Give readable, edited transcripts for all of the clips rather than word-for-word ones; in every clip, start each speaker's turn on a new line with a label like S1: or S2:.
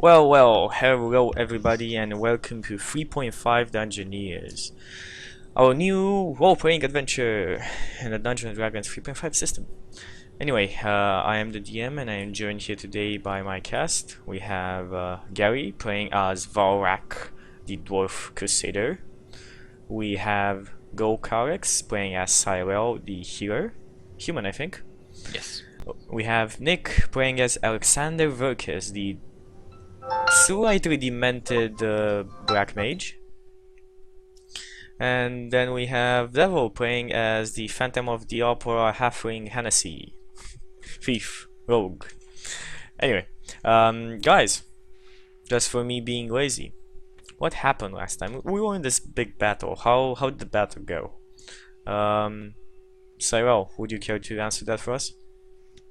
S1: Well, hello everybody and welcome to 3.5 Dungeoneers, our new role-playing adventure in the Dungeons & Dragons 3.5 system. Anyway, I am the DM and I am joined here today by my cast. We have Gary playing as Valrak, the Dwarf Crusader. We have Golkarex playing as Cyril, the healer. Human, I think.
S2: Yes.
S1: We have Nick playing as Alexander Verkes, the slightly demented black mage. And then we have Devil playing as the Phantom of the Opera halfling Hennessy. Thief. Rogue. Anyway, guys, just for me being lazy. What happened last time? We were in this big battle. How did the battle go? Cyril, would you care to answer that for us?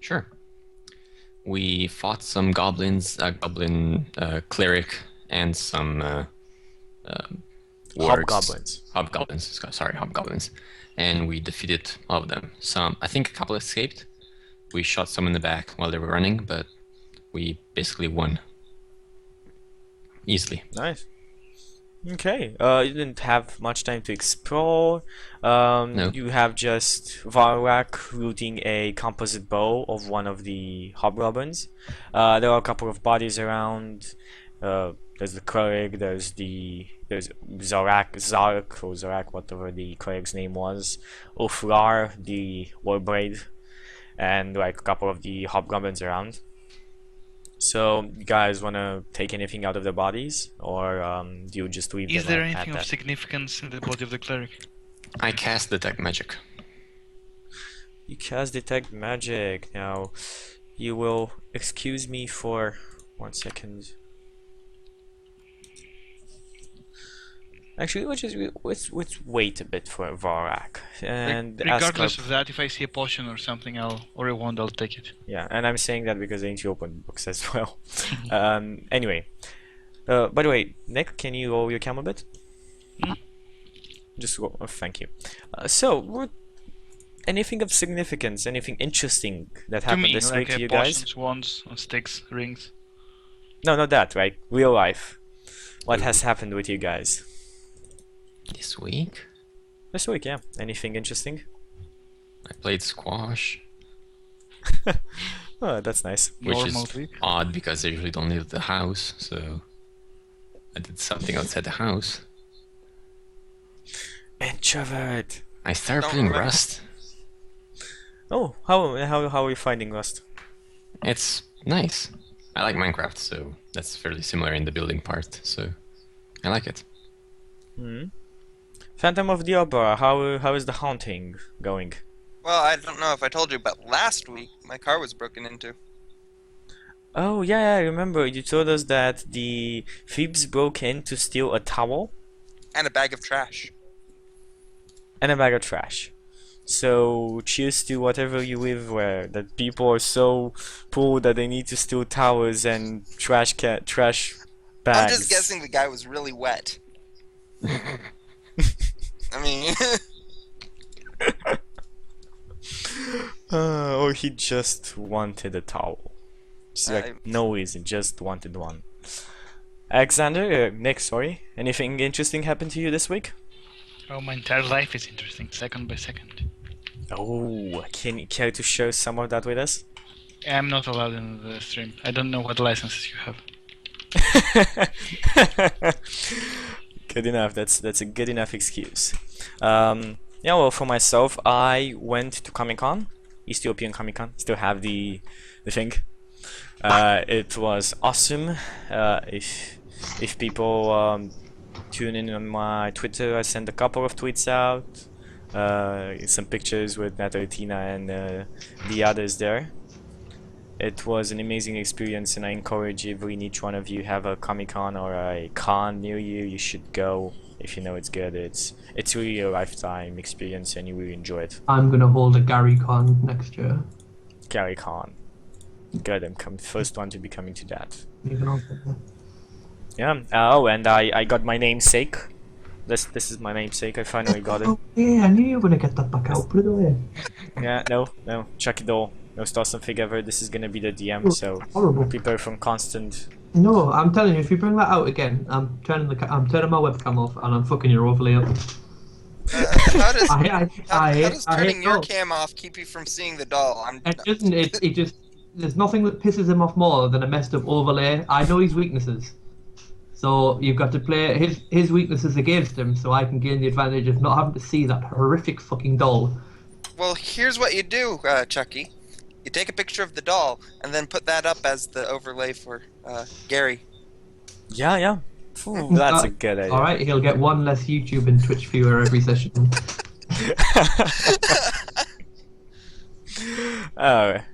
S2: Sure. We fought some goblins, a goblin cleric, and some wargs.
S1: Hobgoblins.
S2: Hobgoblins. And we defeated all of them. I think a couple escaped. We shot some in the back while they were running, but we basically won. Easily.
S1: Nice. Okay, you didn't have much time to explore.
S2: No.
S1: You have just Varrak looting a composite bow of one of the hobgoblins. There are a couple of bodies around. There's the cleric, there's Zarak, whatever the cleric's name was, Uflar, the warbraid, and like a couple of the hobgoblins around. So, you guys wanna take anything out of the bodies, or do you just leave them
S3: Is there
S1: at
S3: anything of
S1: that?
S3: significance in the body of the cleric?
S2: I cast Detect Magic.
S1: You cast Detect Magic. Now, you will excuse me for 1 second. Actually, let's wait a bit for Varak and ask
S3: Regardless
S1: her.
S3: of that, if I see a potion or something, or a wand, I'll take it.
S1: Yeah, and I'm saying that because I need to open books as well. Anyway, by the way, Nick, can you roll your cam a bit?
S3: Hmm?
S1: Just roll. Oh, thank you. So, anything of significance, anything interesting that
S3: To
S1: happened
S3: me,
S1: this
S3: like
S1: week to you
S3: potions,
S1: guys?
S3: wands, sticks, rings.
S1: No, not that. Right? Real life. What
S2: Ooh.
S1: has happened with you guys
S2: This week,
S1: this week? Yeah. Anything interesting?
S2: I played squash,
S1: Oh, that's nice.
S2: which
S3: Normal
S2: is
S3: week.
S2: odd because I usually don't leave the house, so I did something outside the house.
S1: Introvert.
S2: I started
S4: Don't
S2: playing
S4: remember.
S2: Rust.
S1: Oh, how are you finding Rust?
S2: It's nice. I like Minecraft, so that's fairly similar in the building part, so I like it.
S1: Hmm. Phantom of the Opera. How is the haunting going?
S4: Well, I don't know if I told you, but last week my car was broken into.
S1: Oh yeah, I remember you told us that the thieves broke in to steal a towel
S4: And a bag of trash.
S1: and a bag of trash. So cheers to whatever you live where that people are so poor that they need to steal towels and trash bags.
S4: I'm just guessing the guy was really wet. I mean,
S1: Or he just wanted a towel. Just like no reason, just wanted one. Alexander, Nick, sorry. Anything interesting happened to you this week?
S3: Oh, my entire life is interesting, second by second.
S1: Oh, can you care to share some of that with us?
S3: I'm not allowed in the stream. I don't know what licenses you have.
S1: Good enough. That's a good enough excuse. Yeah. Well, for myself, I went to Comic-Con, Ethiopian Comic-Con. Still have the thing. It was awesome. If people tune in on my Twitter, I sent a couple of tweets out. Some pictures with Natalitina and the others there. It was an amazing experience, and I encourage every and each one of you have a Comic-Con or a con near you. You should go if you know it's good. It's really a lifetime experience, and you will enjoy it.
S5: I'm gonna hold a Gary Con next year.
S1: Gary Con. Good, I'm first one to be coming to that.
S5: Even also.
S1: Yeah. Oh, and I got my namesake. This is my namesake. I finally got it.
S5: Oh yeah, I knew you were gonna get that back out. Put it away.
S1: Yeah. No. Chuck it all. No start something ever. This is gonna be the DM, so
S5: Horrible.
S1: prepare for constant
S5: No, I'm telling you, if you bring that out again, I'm turning my webcam off and I'm fucking your overlay up.
S4: How does
S5: I
S4: how does
S5: hate
S4: turning your
S5: dolls.
S4: cam off keep you from seeing the doll?
S5: It doesn't. It just. There's nothing that pisses him off more than a messed up overlay. I know his weaknesses, so you've got to play his weaknesses against him, so I can gain the advantage of not having to see that horrific fucking doll.
S4: Well, here's what you do, Chucky. You take a picture of the doll and then put that up as the overlay for Gary.
S1: Yeah, yeah. Ooh, that's a good idea.
S5: All right, he'll get one less YouTube and Twitch viewer every session.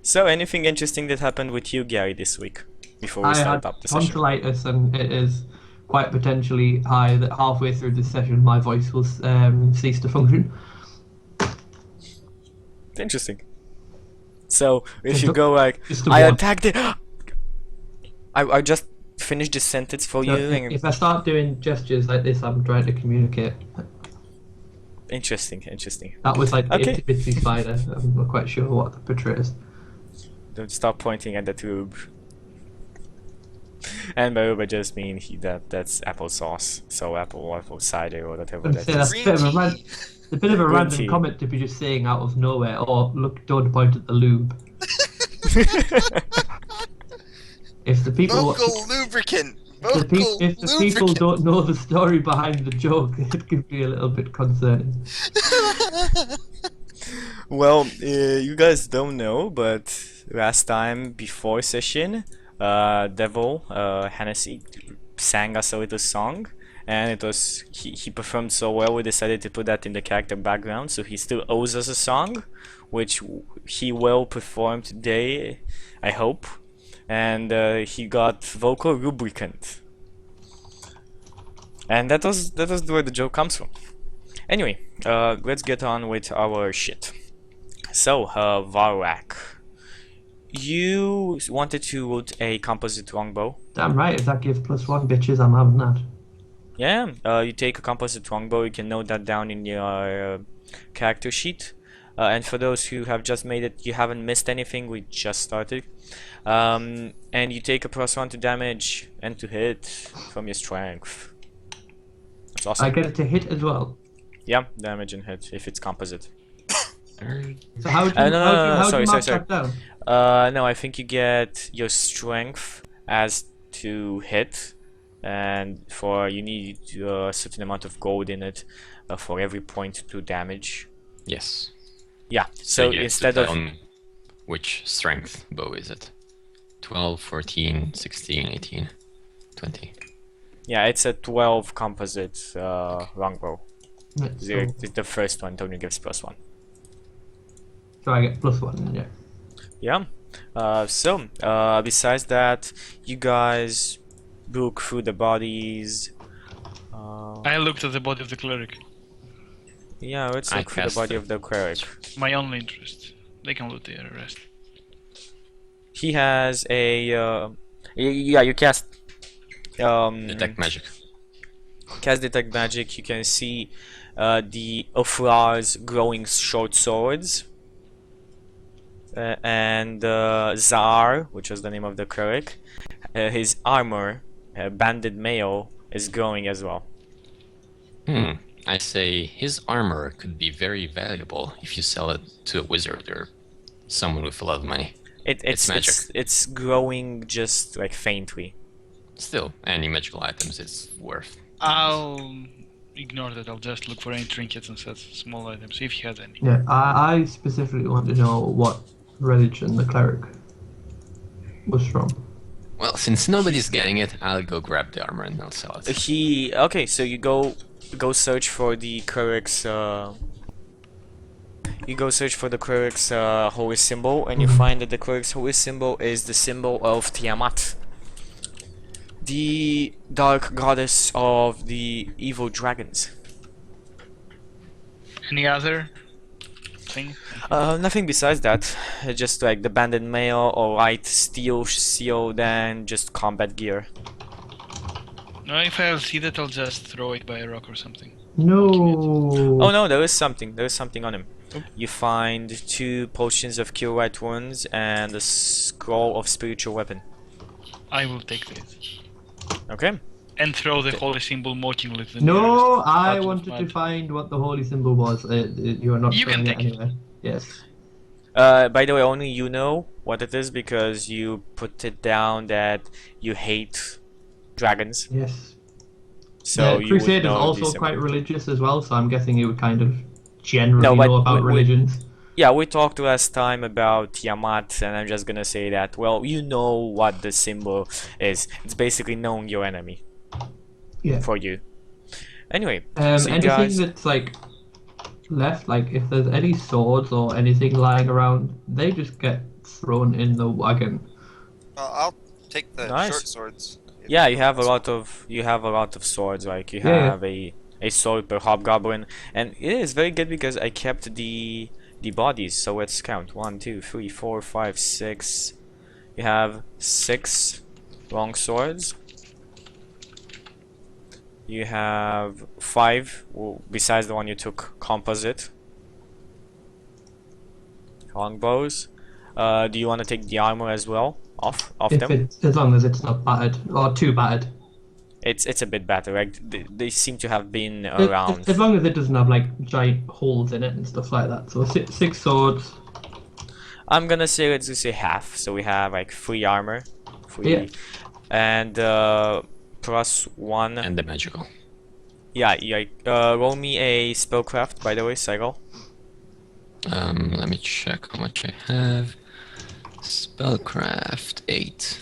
S1: So anything interesting that happened with you, Gary, this week before we
S5: I
S1: start
S5: had
S1: up the session?
S5: tonsillitis, and it is quite potentially high that halfway through this session my voice will cease to function.
S1: Interesting. So if
S5: Just
S1: you
S5: a-
S1: go like,
S5: just a
S1: I
S5: one.
S1: attacked it. I just finished this sentence for you.
S5: So
S1: And
S5: if I start doing gestures like this, I'm trying to communicate.
S1: interesting, interesting.
S5: That was like the
S1: Okay.
S5: itsy bitsy spider. I'm not quite sure what that portrays.
S1: Don't stop pointing at the tube. And by Uber just mean that's applesauce. So apple cider or whatever
S5: I'd
S1: that
S5: say
S1: is.
S5: that's
S4: Green
S5: a bit of a
S4: tea.
S5: a bit of a
S1: Green
S5: random
S1: tea.
S5: comment to be just saying out of nowhere. Or look, don't point at the lube. If the people
S4: Vocal lubricant.
S5: if
S4: Vocal
S5: the people
S4: lubricant.
S5: don't know the story behind the joke, it could be a little bit concerning.
S1: Well, you guys don't know, but last time before session, Devil Hennessy sang us a little song, and it was he performed so well we decided to put that in the character background. So he still owes us a song, which he will perform today, I hope. And he got vocal lubricant, and that was where the joke comes from. Anyway, let's get on with our shit. So, Varrak, you wanted to loot a composite longbow.
S5: Damn right, if that gives +1 bitches, I'm having that.
S1: Yeah, you take a composite longbow, you can note that down in your character sheet. And for those who have just made it, you haven't missed anything, we just started. And you take a +1 to damage and to hit from your strength. That's awesome.
S5: I get it to hit as well.
S1: Yeah, damage and hit if it's composite.
S5: So how do you,
S1: No, no, no, no,
S5: how do
S1: sorry,
S5: you mark
S1: sorry,
S5: that down?
S1: No, I think you get your strength as to hit, and you need a certain amount of gold in it for every point to damage.
S2: Yes.
S1: Yeah, so
S2: you
S1: instead
S2: have
S1: of
S2: to tell 'em which strength bow is it? 12, 14, 16, 18, 20.
S1: yeah, it's a 12 composite longbow.
S5: Right,
S1: It's the first one. Tony gives +1.
S5: so I get +1, yeah.
S1: Yeah. So besides that, you guys look through the bodies.
S3: I looked at the body of the cleric.
S1: Yeah, let's
S2: I
S1: look through the
S2: cast
S1: body
S2: it.
S1: of the cleric.
S3: My only interest. They can loot the rest.
S1: He has a yeah, you cast
S2: Detect magic.
S1: detect magic. You can see the Oflar's growing short swords, and Zar, which was the name of the cleric, his armor, banded mail, is growing as well.
S2: I say his armor could be very valuable if you sell it to a wizard or someone with a lot of money.
S1: It's
S2: magic.
S1: it's growing just like faintly.
S2: Still, any magical items it's worth.
S3: I'll ignore that. I'll just look for any trinkets and such small items if he has any.
S5: Yeah, I specifically want to know what religion the cleric was from.
S2: Well, since nobody's getting it, I'll go grab the armor and I'll sell it.
S1: Okay, so you go search for the cleric's holy symbol, and you find that the cleric's holy symbol is the symbol of Tiamat, the dark goddess of the evil dragons.
S3: Any other thing?
S1: Nothing besides that. Just like the banded mail or light steel shield and just combat gear.
S3: No, if I'll see that, I'll just throw it by a rock or something.
S5: No.
S1: Oh no, there is something. There is something on him. You find 2 potions of cure light wounds and a scroll of spiritual weapon.
S3: I will take this.
S1: Okay.
S3: And throw the holy symbol mockingly to the
S5: No,
S3: nearest
S5: I
S3: puddle of
S5: wanted to
S3: mud.
S5: find what the holy symbol was. You are not
S3: You can
S5: throwing it
S3: take it.
S5: anywhere. Yes.
S1: By the way, only you know what it is because you put it down that you hate dragons.
S5: Yes.
S1: So
S5: The
S1: you would
S5: Crusaders
S1: know
S5: also
S1: this.
S5: quite religious as well, so I'm guessing you would kind of
S1: No,
S5: generally
S1: but
S5: know about religions.
S1: yeah, we talked last time about Tiamat, and I'm just gonna say that, well, you know what the symbol is. It's basically knowing your enemy
S5: Yeah.
S1: for you. Anyway, so you
S5: Anything
S1: guys,
S5: that's like left, like if there's any swords or anything lying around, they just get thrown in the wagon.
S4: I'll take the
S1: Nice.
S4: short swords. if
S1: yeah, you have a
S4: that's-
S1: lot of swords. Like you
S5: Yeah, yeah.
S1: have a sword per hobgoblin, and it is very good because I kept the bodies. So let's count: 1, 2, 3, 4, 5, 6. You have 6 long swords. You have 5, besides the one you took, composite longbows. Do you want to take the armor as well off
S5: If
S1: them?
S5: it's as long as it's not battered or too battered.
S1: It's a bit better. Like they seem to have been
S5: As
S1: around.
S5: long as it doesn't have like giant holes in it and stuff like that. So six swords.
S1: I'm gonna say let's just say half. So we have like 3 armor, 3,
S5: Yeah.
S1: and +1.
S2: And the magical.
S1: Yeah, yeah. Roll me a spellcraft, by the way, Cycle.
S2: Let me check how much I have. Spellcraft 8.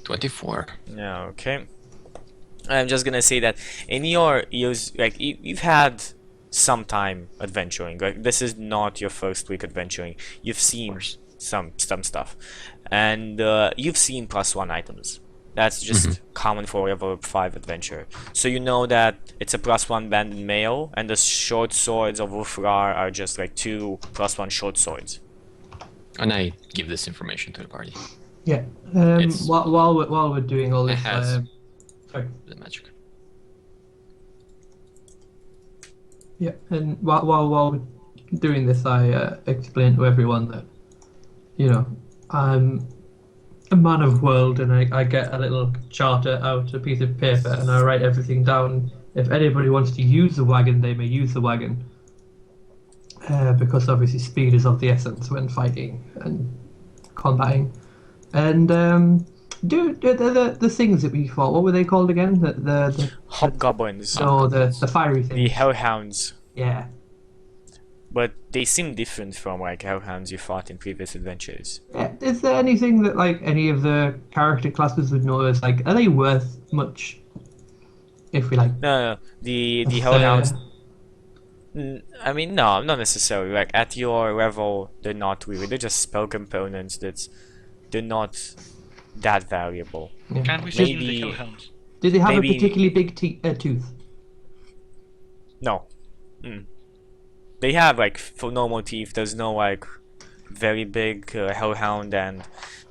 S2: 24.
S1: Yeah, okay. I'm just gonna say that in your years, like you've had some time adventuring. Like this is not your first week adventuring. You've seen some stuff, and you've seen +1 items. That's just common for level 5 adventure. So you know that it's a +1 band in mail, and the short swords of Ulfrar are just like 2 +1 short swords.
S2: And I give this information to the party.
S5: Yeah.
S2: It's-
S5: While we're doing all
S2: It
S5: this,
S2: has-
S5: sorry.
S2: The magic.
S5: Yeah, and while we're doing this, I explain to everyone that, you know, I'm a man of world, and I get a little charter out, a piece of paper, and I write everything down. If anybody wants to use the wagon, they may use the wagon, because obviously speed is of the essence when fighting and combating. And do the things that we fought. What were they called again? The
S1: Hobgoblins,
S5: no the fiery
S1: the
S5: things.
S1: hellhounds.
S5: Yeah.
S1: But they seem different from like hellhounds you fought in previous adventures.
S5: Is there anything that like any of the character classes would know is like, are they worth much? If we like,
S1: No, the
S5: fair-
S1: hellhounds. I mean, no, not necessarily. Like at your level, they're not really. They're just spell components. They're not that valuable.
S3: Can't we see
S1: Maybe-
S3: the hellhounds?
S5: Do they have
S1: maybe-
S5: a particularly big tooth?
S1: No. They have like for normal teeth. There's no like very big hellhound, and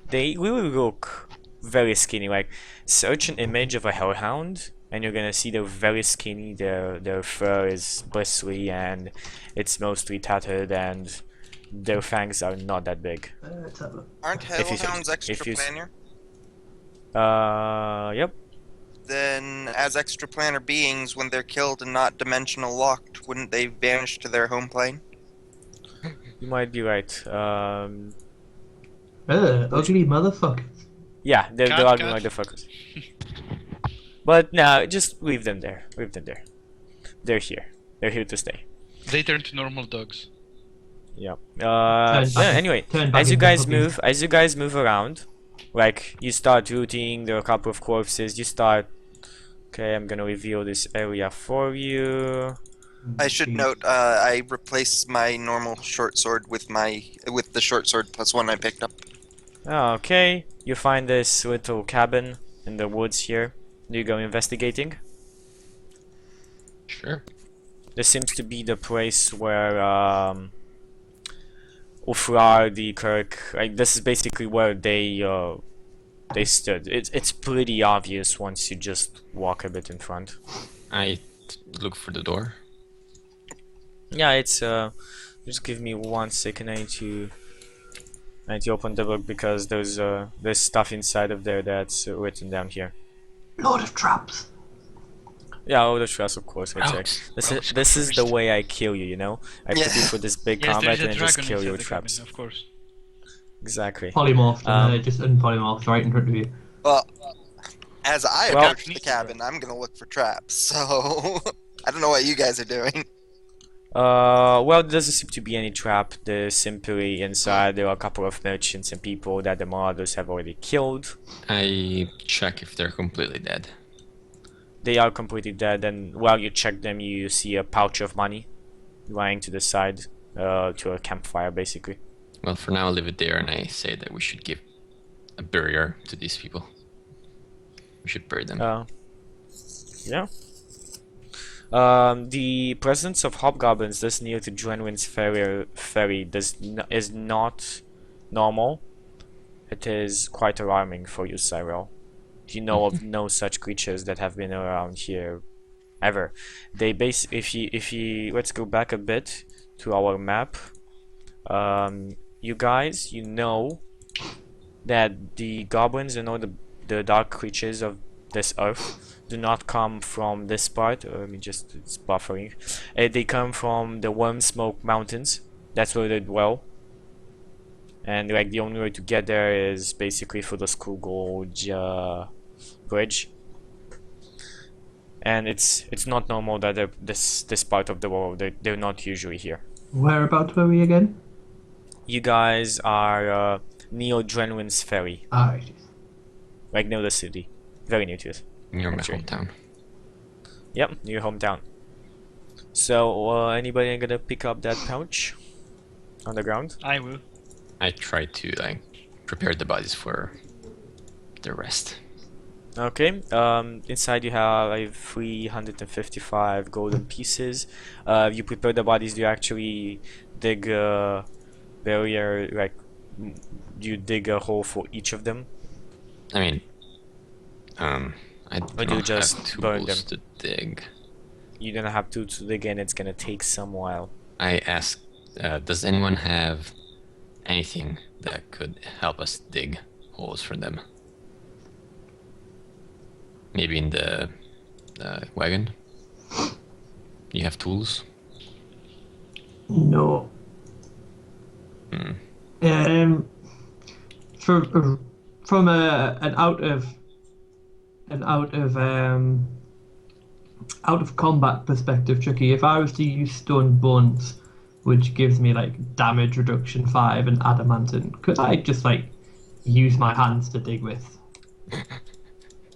S1: they really look very skinny. Like search an image of a hellhound, and you're gonna see they're very skinny. Their fur is bristly, and it's mostly tattered, and their fangs are not that big.
S5: Let's have a look.
S4: Aren't
S1: If you-
S4: hellhounds
S1: if
S4: extra
S1: you-
S4: planar?
S1: Yep.
S4: Then, as extra planar beings, when they're killed and not dimensional locked, wouldn't they vanish to their home plane?
S1: You might be right.
S5: Ugly motherfuckers.
S1: Yeah, they're
S3: Cut,
S1: ugly
S3: cut.
S1: motherfuckers. But no, just leave them there. Leave them there. They're here. They're here to stay.
S3: They turn to normal dogs.
S1: Yeah.
S5: back-
S1: Yeah, anyway,
S5: turn back
S1: as you
S5: into
S1: guys
S5: puppies.
S1: move around, like you start looting, there are a couple of corpses. You start. Okay, I'm gonna reveal this area for you.
S4: I should
S5: Jeez.
S4: note, I replaced my normal short sword with the short sword +1 I picked up.
S1: Okay, you find this little cabin in the woods here. Do you go investigating?
S2: Sure.
S1: This seems to be the place where Ulfrar, the Kirk, like this is basically where they stood. It's pretty obvious once you just walk a bit in front.
S2: I look for the door.
S1: Yeah, it's just give me 1 second. I need to I need to open the book because there's stuff inside of there that's written down here.
S5: Load of traps.
S1: Yeah, all the traps, of course. I check.
S2: Rogues.
S1: This is the way I kill you. You know, I put you
S4: Yeah.
S1: through this big
S3: Yes, there
S1: combat
S3: is a
S1: and I just
S3: dragon
S1: kill you
S3: inside
S1: with
S3: the cabin,
S1: traps.
S3: of course.
S1: Exactly.
S5: Polymorphed and
S1: Um,
S5: just unpolymorphed right in front of you.
S4: Well, as I
S1: Well-
S4: approach the cabin, I'm gonna look for traps. So I don't know what you guys are doing.
S1: Well, there doesn't seem to be any trap. There's simply inside there are a couple of merchants and people that the marauders have already killed.
S2: I check if they're completely dead.
S1: They are completely dead, and while you check them, you see a pouch of money lying to the side, to a campfire, basically.
S2: Well, for now, I'll leave it there, and I say that we should give a burial to these people. We should bury them.
S1: Yeah. The presence of hobgoblins this near to Drenwin's ferry is not normal. It is quite alarming for you, Cyril. You know of no such creatures that have been around here ever. They if you let's go back a bit to our map. You guys, you know that the goblins and all the dark creatures of this earth do not come from this part. Let me just, it's buffering. They come from the Worm Smoke Mountains. That's where they dwell. And like the only way to get there is basically through the Skull Gorge bridge. And it's not normal that this part of the world they're not usually here.
S5: Whereabouts were we again?
S1: You guys are near Drenwin's ferry,
S5: Alright.
S1: like near the city, very near to it.
S2: Near my
S1: actually.
S2: hometown.
S1: Yep, your hometown. So, anybody gonna pick up that pouch on the ground?
S3: I will.
S2: I try to like prepare the bodies for the rest.
S1: Okay. Inside you have like 355 golden pieces. You prepare the bodies. Do you actually dig a barrier? Like, do you dig a hole for each of them?
S2: I mean, I do
S1: Or do you
S2: not
S1: just
S2: have
S1: burn
S2: tools
S1: them?
S2: to dig.
S1: You're gonna have to dig, and it's gonna take some while.
S2: I ask, does anyone have anything that could help us dig holes for them? Maybe in the wagon? You have tools?
S5: No. From an out of combat perspective, Chucky, if I was to use stone bones, which gives me like damage reduction 5 and adamantine, could I just like use my hands to dig with?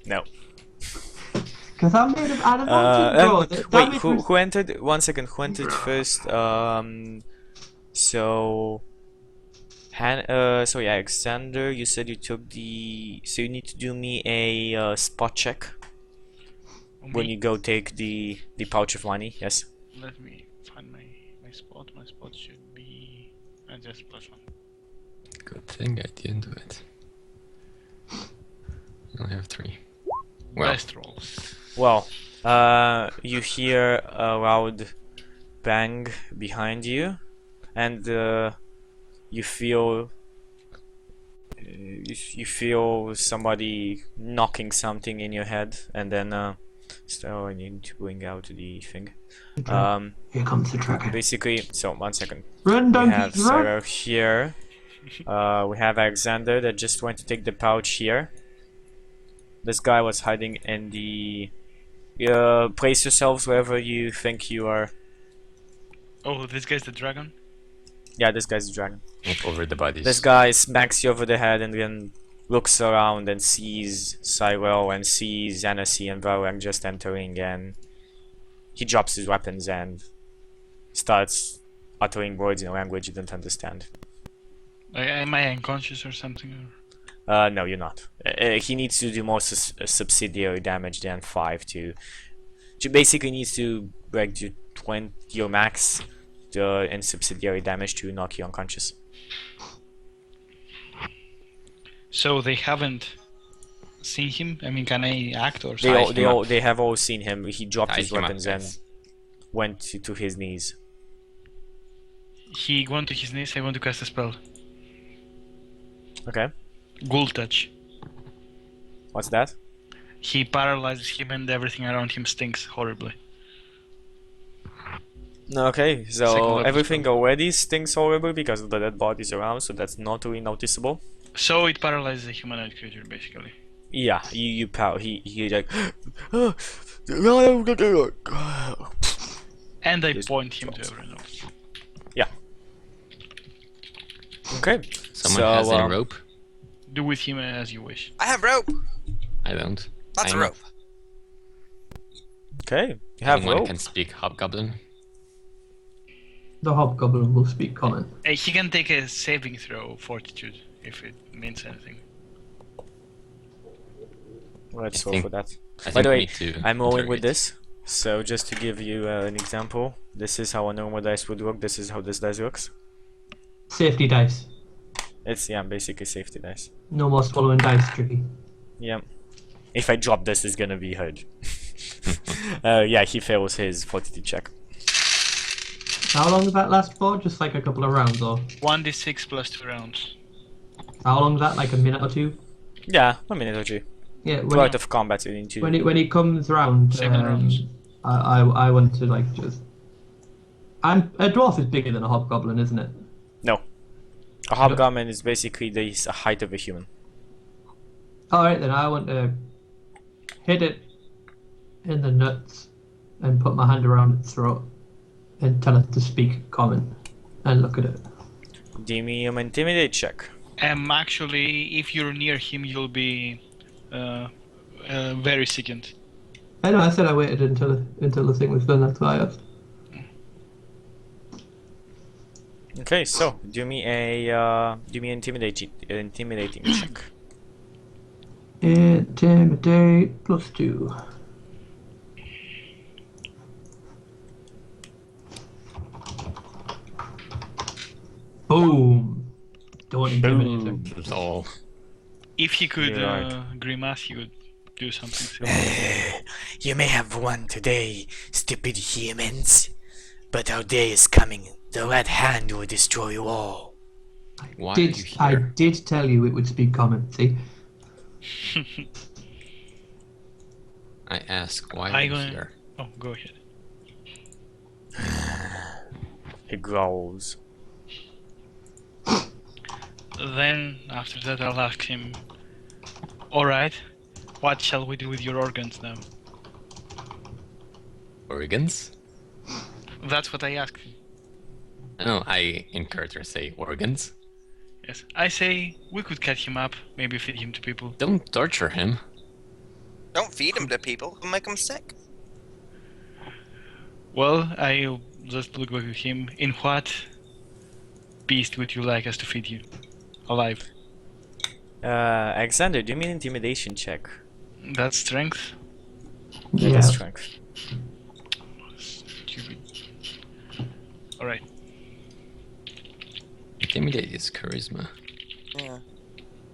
S1: No.
S5: Because I'm made of adamantine, bro. The
S1: Wait,
S5: damage
S1: who entered? 1 second. Who entered first? So yeah, Alexander, you said you took the. So you need to do me a spot check when you go take the pouch of money. Yes.
S3: Let me find my spot. My spot should be just +1.
S2: Good thing I didn't do it. I only have 3. Well,
S3: Best rolls.
S1: Well, you hear a loud bang behind you, and you feel you feel somebody knocking something in your head, and then so I need to bring out the thing.
S5: Here comes the tracker.
S1: Basically, so 1 second.
S5: Run,
S1: We
S5: donkey,
S1: have
S5: run!
S1: Sarah here. We have Alexander that just went to take the pouch here. This guy was hiding in the. Place yourselves wherever you think you are.
S3: Oh, this guy's the dragon?
S1: Yeah, this guy's the dragon.
S2: look over the bodies.
S1: This guy smacks you over the head and then looks around and sees Cyril and sees Anasi and Varang just entering, and he drops his weapons and starts uttering words in a language you don't understand.
S3: Am I unconscious or something?
S1: No, you're not. He needs to do more subsidiary damage than 5 to basically needs to like do 20 your max in subsidiary damage to knock you unconscious.
S3: So they haven't seen him? I mean, can I act or
S1: They
S3: something?
S1: they have all seen him. He dropped
S2: Tied
S1: his
S2: him up,
S1: weapons and
S2: yes.
S1: went to his knees.
S3: He went to his knees, I want to cast a spell.
S1: Okay.
S3: Ghoul touch.
S1: What's that?
S3: He paralyzes him and everything around him stinks horribly.
S1: Okay,
S3: Second
S1: so
S3: level
S1: everything
S3: spell.
S1: already stinks horrible because of the dead bodies around, so that's not really noticeable.
S3: So it paralyzes a humanoid creature, basically.
S1: Yeah, you power. He like.
S3: And I
S1: Just
S3: point him to
S1: drops.
S3: everyone else.
S1: Okay.
S2: Someone
S1: so,
S2: has any rope?
S3: Do with him as you wish.
S4: I have rope.
S2: I don't.
S4: Lots of
S2: I'm-
S4: rope.
S1: Okay, you have
S2: Anyone
S1: rope.
S2: can speak Hobgoblin.
S5: The hobgoblin will speak common.
S3: He can take a saving throw, fortitude, if it means anything.
S1: Let's
S2: I
S1: roll
S2: think-
S1: for that.
S2: I
S1: By
S2: think
S1: the
S2: we
S1: way,
S2: need to
S1: I'm rolling with
S2: interrogate.
S1: this. So just to give you an example, this is how a normal dice would work. This is how this dice works.
S5: Safety dice.
S1: It's basically safety dice.
S5: No more swallowing dice, Tricky.
S1: Yeah. If I drop this, it's gonna be hard. Yeah, he fails his fortitude check.
S5: How long does that last for? Just like a couple of rounds, or
S3: 1d6 plus 2 rounds.
S5: how long is that? Like a minute or two?
S1: Yeah, a minute or two.
S5: Yeah.
S1: Part of combat you need to.
S5: When he comes round,
S3: 7 rounds.
S5: I want to like just. And a dwarf is bigger than a hobgoblin, isn't it?
S1: No. A hobgoblin is basically the height of a human.
S5: All right, then I want to hit it in the nuts and put my hand around its throat and tell it to speak common and look at it.
S1: Do me an intimidate check.
S3: Actually, if you're near him, you'll be very sickened.
S5: I know. I said I waited until the thing was done. That's why I asked.
S1: Okay, so do me intimidating check.
S5: Intimidate +2. Boom. Don't intimidate him.
S2: Oh,
S3: If he could
S1: You're right.
S3: grimace, he would do something silly.
S6: You may have won today, stupid humans, but our day is coming. The Red Hand will destroy you all.
S2: why are you
S5: I
S2: here?
S5: did tell you it would speak common. See,
S2: I ask, why
S3: I
S2: are you
S3: gonna-
S2: here?
S3: Oh, go ahead.
S1: He growls.
S3: Then, after that, I'll ask him, alright, what shall we do with your organs now?
S2: Organs?
S3: That's what I asked him.
S2: No, I encourage her to say organs.
S3: Yes. I say, we could cut him up, maybe feed him to people.
S2: Don't torture him.
S4: Don't feed them to people. It'll make them sick.
S3: Well, I'll just look back at him. In what beast would you like us to feed you? Alive.
S1: Alexander, do me an intimidation check.
S3: That's strength.
S1: Yeah,
S5: yeah.
S1: that's strength.
S3: Stupid. Alright.
S2: Intimidate is charisma.
S4: Yeah.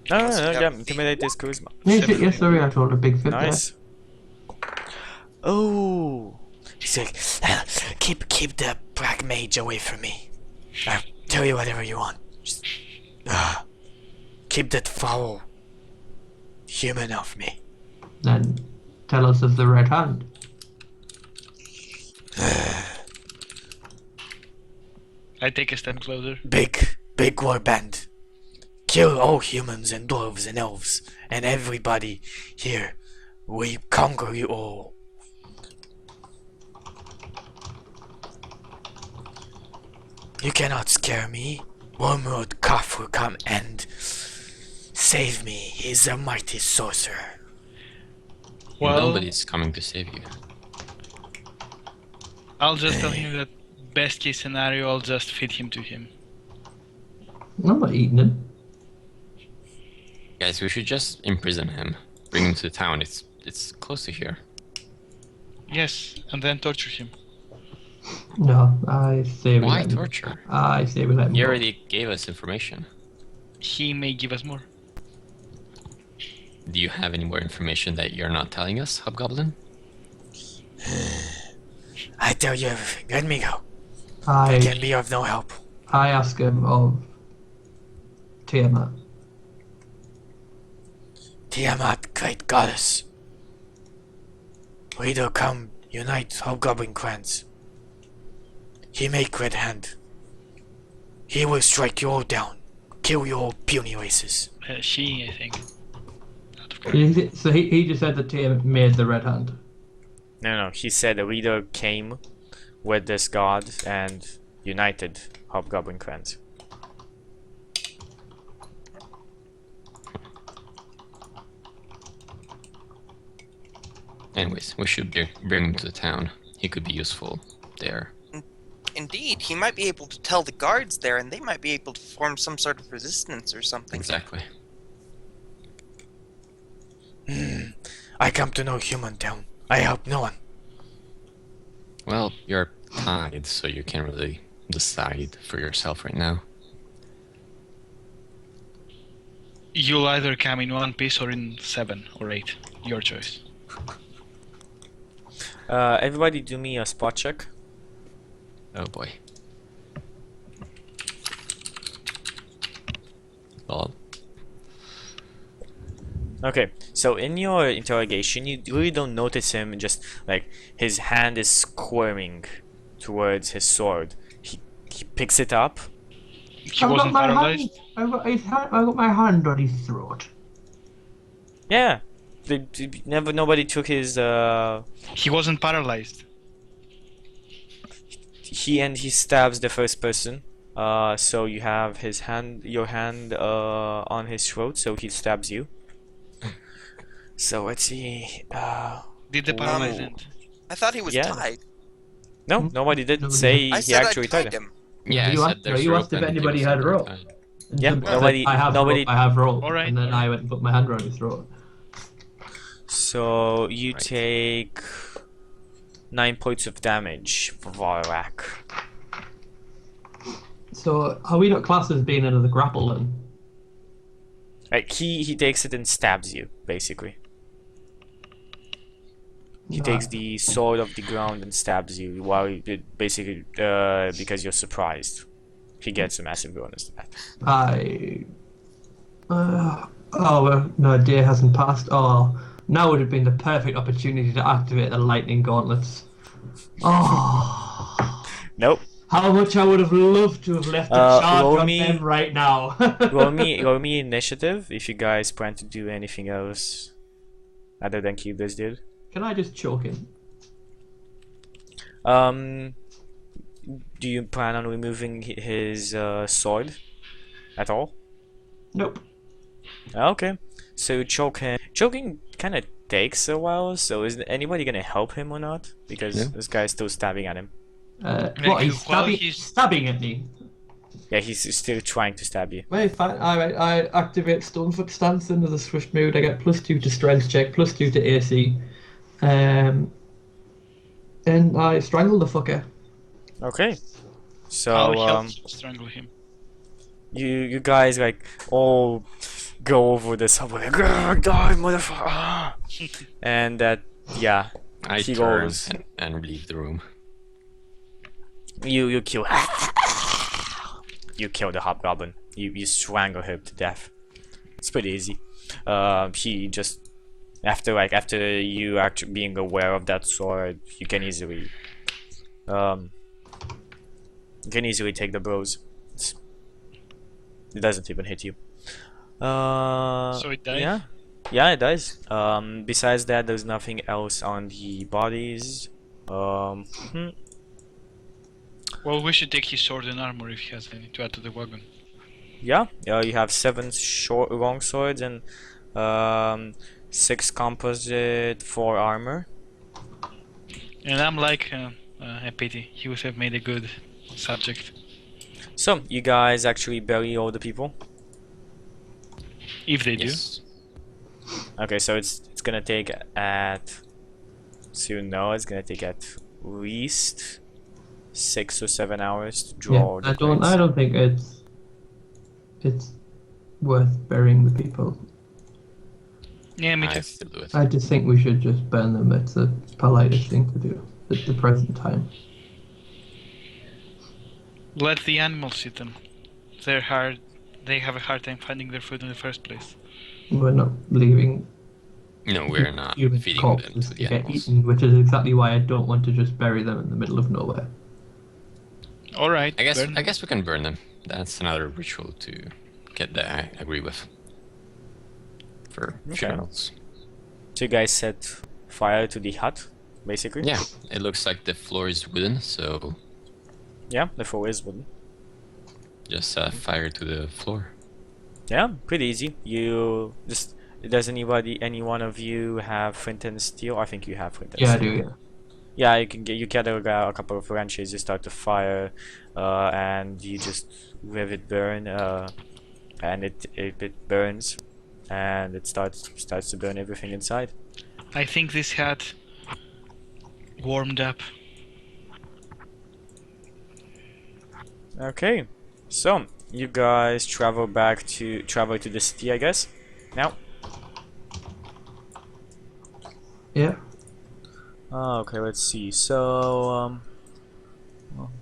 S1: No,
S4: Must have
S1: yeah,
S4: feet.
S1: intimidate is charisma.
S5: Yes, sorry, I told a big fib there.
S1: Nice. Oh,
S6: He's like, keep the black mage away from me. I'll tell you whatever you want. Just, keep that foul human off me.
S5: Then tell us of the Red Hand.
S3: I take a step closer.
S6: Big warband. Kill all humans and dwarves and elves and everybody here. We conquer you all. You cannot scare me. Wormwood Cough will come and save me. He's a mighty sorcerer.
S3: Well,
S2: Nobody's coming to save you.
S3: I'll just tell him that best case scenario, I'll just feed him to him.
S5: I'm not eating him.
S2: Guys, we should just imprison him. Bring him to the town. It's close to here.
S3: Yes, and then torture him.
S5: No, I say we
S2: Why
S5: let him.
S2: torture?
S5: I say we let him.
S2: He
S5: go.
S2: already gave us information.
S3: He may give us more.
S2: Do you have any more information that you're not telling us, Hobgoblin?
S6: I tell you everything. Let me go. I can be of no help.
S5: I ask him of Tiamat.
S6: Tiamat, great goddess. Reader, come, unite hobgoblin clans. He make red hand. He will strike you all down. Kill your puny races.
S3: She, I think. Out of
S5: So he just said that Tiamat made the red hand.
S1: No, he said a reader came with this god and united hobgoblin clans.
S2: Anyways, we should bring him to the town. He could be useful there.
S4: Indeed, he might be able to tell the guards there, and they might be able to form some sort of resistance or something.
S2: Exactly.
S6: I come to no human town. I help no one.
S2: Well, you're tied, so you can't really decide for yourself right now.
S3: You'll either come in one piece or in 7 or 8. Your choice.
S1: Everybody do me a spot check.
S2: Oh boy. Well,
S1: Okay, so in your interrogation, you really don't notice him, just like his hand is squirming towards his sword. He picks it up.
S3: He wasn't paralyzed?
S5: I got my hand on his throat.
S1: Yeah, nobody took his.
S3: He wasn't paralyzed.
S1: He stabs the first person. So you have your hand on his throat, so he stabs you. So let's see.
S3: Did the paralyze
S1: Ooh.
S3: end?
S4: I thought he was
S1: Yeah.
S4: tied.
S1: No, nobody did
S5: Nobody
S1: say
S4: I
S1: he
S4: said
S1: actually
S4: I tied
S1: tied him.
S4: him.
S2: yeah,
S5: You
S2: I
S5: asked-
S2: said there's
S5: you
S2: rope
S5: asked if
S2: and he
S5: anybody
S2: was
S5: had
S2: already
S5: rope.
S2: tied.
S5: And
S1: Yeah,
S5: somebody said,
S1: nobody-
S5: I have
S1: nobody-
S5: rope, I have rope.
S3: Alright,
S5: And then
S3: alright.
S5: I went and put my hand around his throat.
S1: So you
S2: Right.
S1: take 9 points of damage for Varrak.
S5: So are we not classed as being under the grapple then?
S1: Like he takes it and stabs you, basically. He takes the sword off the ground and stabs you while basically because you're surprised. He gets a massive bonus to that.
S5: Oh well, no, a day hasn't passed. Oh, now would have been the perfect opportunity to activate the lightning gauntlets. Oh,
S1: Nope.
S5: how much I would have loved to have left a charge
S1: roll
S5: on
S1: me-
S5: them right now.
S1: roll me initiative if you guys plan to do anything else other than keep this dude.
S5: Can I just choke him?
S1: Do you plan on removing his sword at all?
S5: Nope.
S1: Okay, so choke him. Choking kind of takes a while, so is anybody gonna help him or not? Because
S2: Yeah.
S1: this guy's still stabbing at him.
S5: What? He's
S3: while
S5: stabbing,
S3: he's-
S5: stabbing at me.
S1: Yeah, he's still trying to stab you.
S5: Very fine. I activate Stonefoot Stance into the swift mood. I get +2 to strength check, +2 to AC. And I strangle the fucker.
S1: Okay, so
S3: I'll help strangle him.
S1: you guys like all go over this hub like "Grr, die motherfucker," and that yeah
S2: I
S1: he
S2: turn
S1: goes.
S2: and leave the room.
S1: You kill you kill the hobgoblin. You strangle him to death. It's pretty easy. He just after you actually being aware of that sword, you can easily take the blows. It doesn't even hit you.
S3: So it dies?
S1: Yeah, it does. Besides that, there's nothing else on the bodies.
S3: Well, we should take his sword and armor if he has any to add to the wagon.
S1: Yeah, you have 7 short long swords and 6 composite, 4 armor.
S3: And I'm like, a pity. He would have made a good subject.
S1: So you guys actually bury all the people.
S3: If they do.
S2: Yes.
S1: Okay, so it's gonna take at it's gonna take at least 6 or 7 hours to draw all the
S5: I
S1: graves.
S5: don't think it's worth burying the people.
S3: Yeah, me
S2: I
S3: too.
S2: still do it.
S5: I just think we should just burn them. It's the politest thing to do at the present time.
S3: Let the animals eat them. They're hard. They have a hard time finding their food in the first place.
S5: We're not leaving
S2: No, we're not
S5: human
S2: feeding them
S5: corpses
S2: to
S5: to
S2: the
S5: get
S2: animals.
S5: eaten, which is exactly why I don't want to just bury them in the middle of nowhere.
S3: All right.
S2: I
S3: burn.
S2: guess we can burn them. That's another ritual to get that I agree with. For
S1: Okay.
S2: funerals.
S1: So you guys set fire to the hut, basically?
S2: Yeah, it looks like the floor is wooden, so
S1: Yeah, the floor is wooden.
S2: just fire to the floor.
S1: Yeah, pretty easy. You just does any one of you have flint and steel? I think you have flint and
S5: Yeah, I
S1: steel.
S5: do. Yeah.
S1: Yeah, you gather a couple of branches, you start to fire, and you just let it burn, and it burns, and it starts to burn everything inside.
S3: I think this hut warmed up.
S1: Okay, so you guys travel to the city, I guess. Now.
S5: Yeah.
S1: Okay, let's see. So,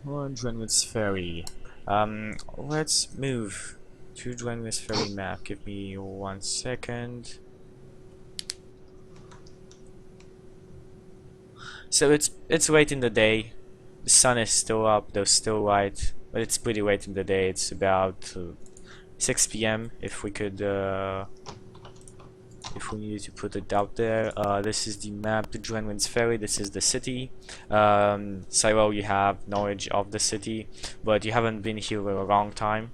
S1: Dungeoneers Ferry. Let's move to Dungeoneers Ferry map. Give me 1 second. So it's late in the day. The sun is still up, though still light, but it's pretty late in the day. It's about 6 p.m. If we could, if we needed to put it out there. This is the map to Dungeoneers Ferry. This is the city. Silo, you have knowledge of the city, but you haven't been here for a long time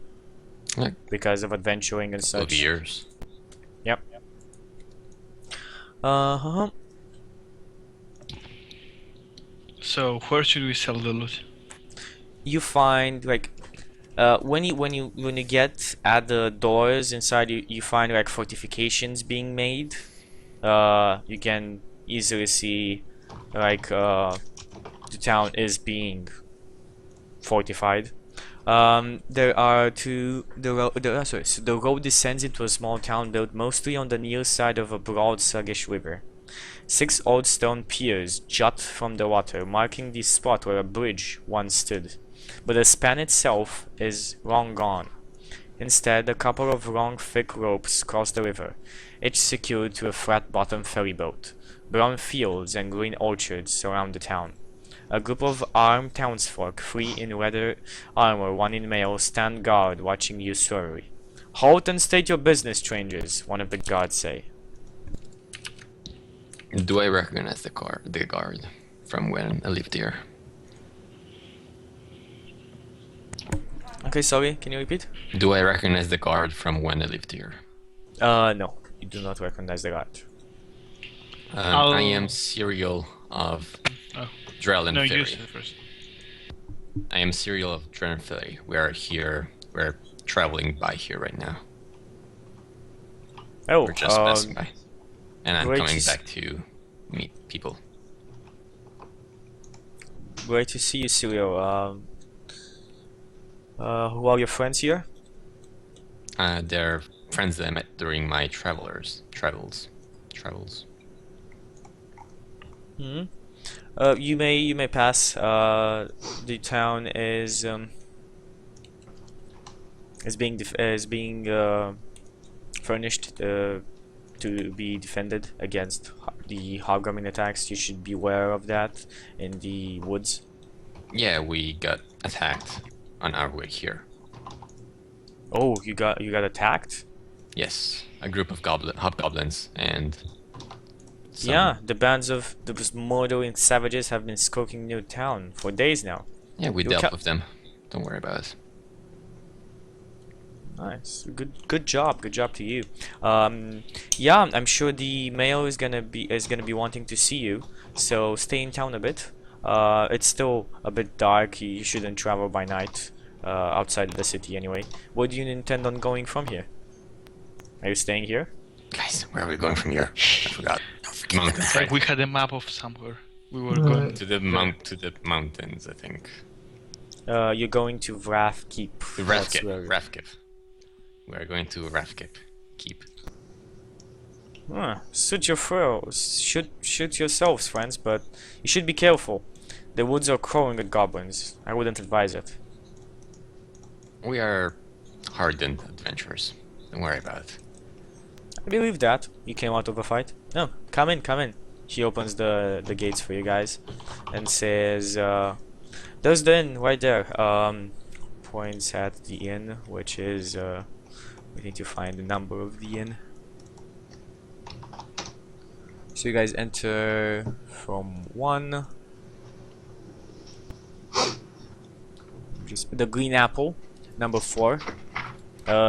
S2: Like
S1: because of adventuring and
S2: couple of
S1: such.
S2: years.
S1: Yep. Uh-huh.
S3: So where should we sell the loot?
S1: You find like when you get at the doors inside, you find like fortifications being made. You can easily see like the town is being fortified. There are so the road descends into a small town built mostly on the near side of a broad sluggish river. 6 old stone piers jut from the water, marking the spot where a bridge once stood. But the span itself is long gone. Instead, a couple of long, thick ropes cross the river, each secured to a flat-bottomed ferryboat. Brown fields and green orchards surround the town. A group of armed townsfolk, 3 in leather armor, 1 in mail, stand guard, watching you surly. "Halt and state your business, strangers," one of the guards say.
S2: Do I recognize the guard from when I lived here?
S1: Okay, sorry, can you repeat?
S2: Do I recognize the guard from when I lived here?
S1: No, you do not recognize the guard.
S2: I am Serial of
S3: Oh.
S2: Drellin
S3: No,
S2: Ferry.
S3: you said first.
S2: I am Serial of Drellin Ferry. We're traveling by here right now.
S1: Oh,
S2: We're just passing by. And I'm
S1: great
S2: coming
S1: to
S2: back to meet people.
S1: great to see you, Serial. Who are your friends here?
S2: They're friends that I met during my travels.
S1: Hmm. You may pass. The town is being furnished to be defended against the hobgoblin attacks. You should be aware of that in the woods.
S2: Yeah, we got attacked on our way here.
S1: Oh, you got attacked?
S2: Yes, a group of hobgoblins and some,
S1: Yeah, the bands of those murdering savages have been skulking near town for days now.
S2: yeah, we
S1: You
S2: dealt
S1: ca-
S2: with them. Don't worry about it.
S1: Nice, good job to you. Yeah, I'm sure the mayor is gonna be wanting to see you, so stay in town a bit. It's still a bit dark. You shouldn't travel by night outside of the city anyway. Where do you intend on going from here? Are you staying here?
S2: Guys, where are we going from here? I forgot. Mountains,
S3: Like
S2: right?
S3: we had a map of somewhere. We were
S5: Right.
S3: going.
S2: To the mountains, I think.
S1: You're going to Wrath Keep.
S2: To
S1: That's
S2: Rafkip.
S1: where-
S2: Rafkip. We are going to Rafkip. Keep.
S1: Shoot your throws. Shoot yourselves, friends, but you should be careful. The woods are crawling with goblins. I wouldn't advise it.
S2: We are hardened adventurers. Don't worry about it.
S1: I believe that. You came out of a fight. No, come in, come in. He opens the gates for you guys and says, there's the inn right there. Points at the inn, which is, we need to find the number of the inn. So you guys enter from 1. Just the green apple, number 4.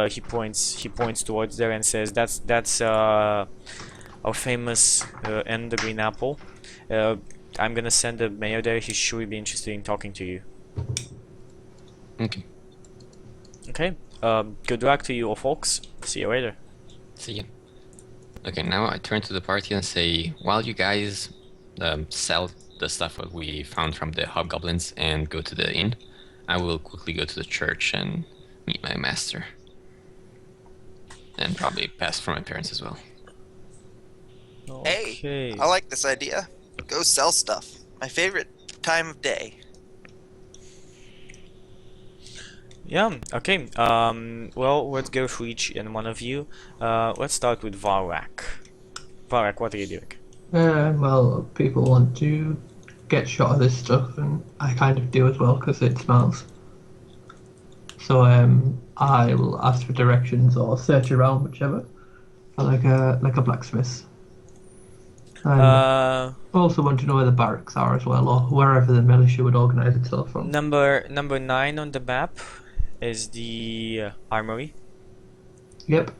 S1: He points towards there and says, that's our famous inn, the green apple. I'm gonna send the mayor there. He should be interested in talking to you.
S2: Okay.
S1: Okay. Good luck to you all, folks. See you later.
S2: See ya. Okay, now I turn to the party and say, while you guys sell the stuff that we found from the hobgoblins and go to the inn, I will quickly go to the church and meet my master. And probably pass for my parents as well.
S4: Hey,
S1: Okay.
S4: I like this idea. Go sell stuff. My favorite time of day.
S1: Yeah, okay. Well, let's go for each and one of you. Let's start with Varrak. Varrak, what are you doing?
S5: Well, people want to get shot of this stuff, and I kind of do as well because it smells. So I will ask for directions or search around, whichever, for like a blacksmith. And I also want to know where the barracks are as well, or wherever the militia would organise itself from.
S1: Number 9 on the map is the armory.
S5: Yep.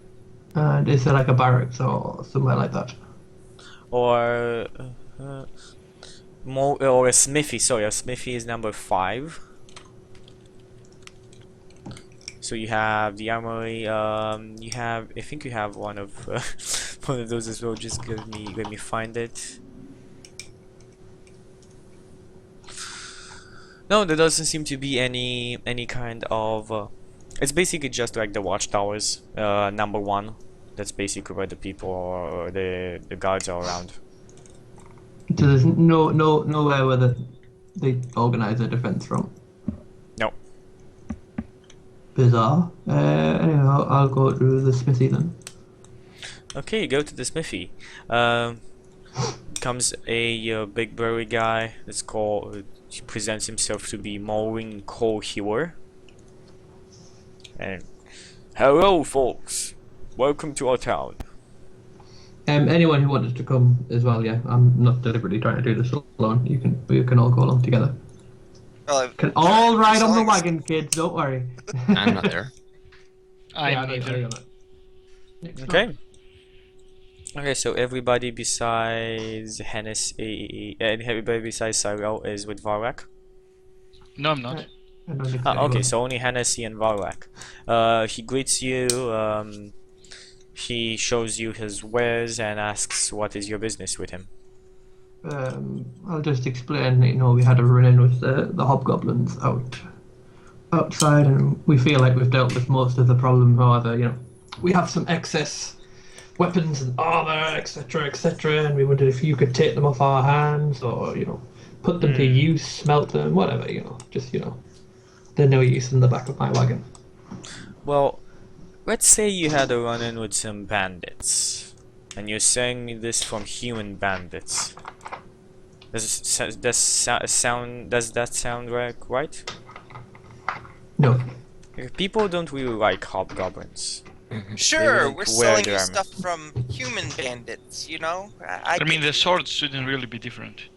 S5: And is there like a barracks or somewhere like that?
S1: Or more, or a smithy. Sorry, a smithy is number 5. So you have the armory. You have, I think you have one of one of those as well. Just let me find it. No, there doesn't seem to be any kind of. It's basically just like the watchtowers. Number 1. That's basically where the people or the guards are around.
S5: So there's nowhere where they organise their defence from.
S1: No.
S5: Bizarre. Anyway, I'll go to the smithy then.
S1: Okay, go to the smithy. Comes a big burly guy. That's called. He presents himself to be Maureen Colehewer. And hello, folks. Welcome to our town.
S5: Anyone who wanted to come as well, yeah. I'm not deliberately trying to do this alone. We can all go along together.
S4: Well,
S5: Can all ride on the
S4: selling
S5: wagon, kids. Don't worry.
S2: I'm not there.
S3: I'm
S5: Yeah,
S3: neither.
S5: Next
S1: Okay. Okay, so everybody besides Hennessy and everybody besides Cyril is with Varrak.
S3: No, I'm not.
S5: I don't think
S1: Ah, okay,
S5: anyone-
S1: so only Hennessy and Varrak. He greets you. He shows you his wares and asks what is your business with him.
S5: I'll just explain. We had a run-in with the hobgoblins outside, and we feel like we've dealt with most of the problem. However, we have some excess weapons and armor, etc., etc., and we wondered if you could take them off our hands, or put them to use, smelt them, whatever. They're no use in the back of my wagon.
S1: Well, let's say you had a run-in with some bandits, and you're saying me this from human bandits. Does that sound right?
S5: No.
S1: People don't really like hobgoblins.
S4: Sure,
S1: like
S4: we're
S1: wear
S4: selling
S1: their
S4: you
S1: armor.
S4: stuff from human bandits,
S3: I mean, the swords shouldn't really be different.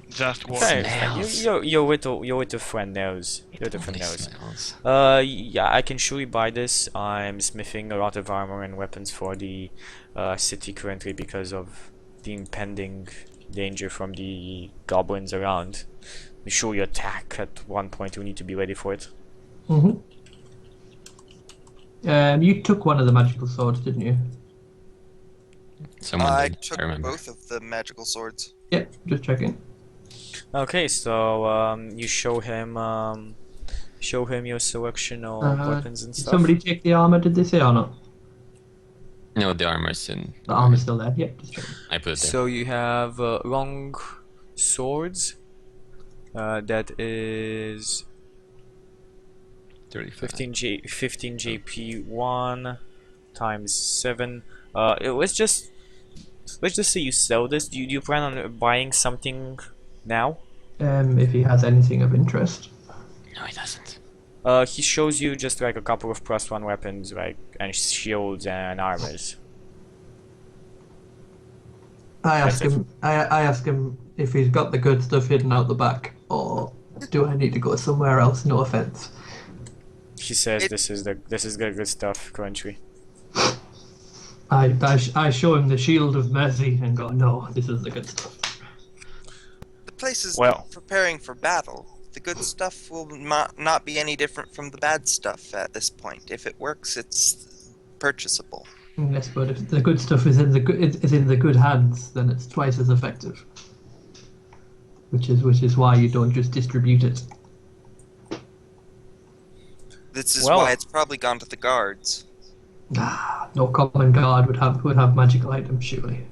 S3: Just war.
S1: Okay,
S2: Smells.
S1: you're with a friend knows. You're with a friend
S2: Only
S1: knows.
S2: smells.
S1: Yeah, I can surely buy this. I'm smithing a lot of armor and weapons for the city currently because of the impending danger from the goblins around. I'm sure you attack at one point. We need to be ready for it.
S5: Mm-hmm. You took one of the magical swords, didn't you?
S2: Someone
S4: I
S2: did,
S4: took
S2: I remember.
S4: both of the magical swords.
S5: Yep, just checking.
S1: Okay, so you show him your selection of weapons and
S5: Did
S1: stuff.
S5: somebody take the armor, did they say, or not?
S2: No, the armor's in.
S5: The armor's still there. Yep, just checking.
S2: I put it there.
S1: So you have long swords. That is
S2: 35.
S1: 15 JP 1, times 7. Let's just say you sell this. Do you plan on buying something now?
S5: If he has anything of interest.
S2: No, he doesn't.
S1: He shows you just like a couple of +1 weapons, like and shields and armors.
S5: I
S1: That's
S5: ask
S1: it.
S5: him. I ask him if he's got the good stuff hidden out the back, or do I need to go somewhere else? No offense.
S1: He says
S4: It-
S1: this is the good stuff, Crunchy.
S5: I show him the shield of mercy and go, no, this is the good stuff.
S4: The place is
S1: Well.
S4: preparing for battle. The good stuff will not be any different from the bad stuff at this point. If it works, it's purchasable.
S5: Yes, but if the good stuff is in the good hands, then it's twice as effective. Which is why you don't just distribute it.
S4: This is
S1: Well-
S4: why it's probably gone to the guards.
S5: No common guard would have magical items, surely.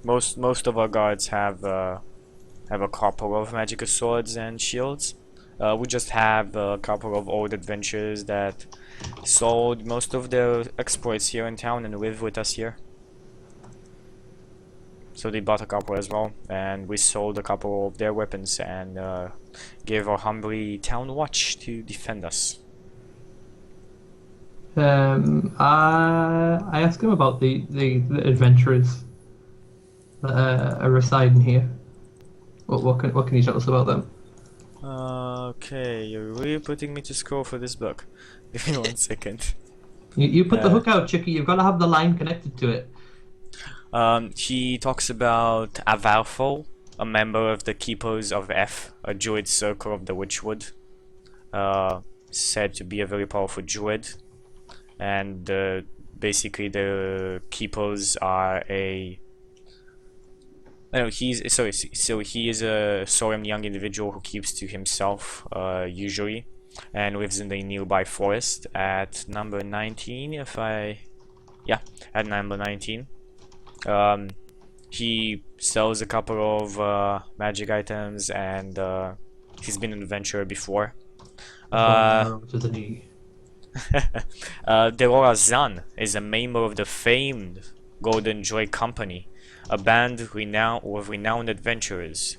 S1: Most of our guards have a couple of magical swords and shields. We just have a couple of old adventurers that sold most of their exploits here in town and live with us here. So they bought a couple as well, and we sold a couple of their weapons and gave our humbly town watch to defend us.
S5: I asked him about the adventurers that are residing here. What can you tell us about them?
S1: Okay, you're really putting me to scroll for this book. Give me 1 second.
S5: You put the hook out, Chicky. You've got to have the line connected to it.
S1: He talks about Avalfol, a member of the Keepers of F, a druid circle of the Witchwood. Said to be a very powerful druid. And basically the Keepers are a... No, he's sorry. So he is a solemn young individual who keeps to himself, usually, and lives in the nearby forest at number 19. At number 19. He sells a couple of magic items, and he's been an adventurer before.
S5: Doesn't he?
S1: Delora Zan is a member of the famed Golden Joy Company, a band with renowned adventurers.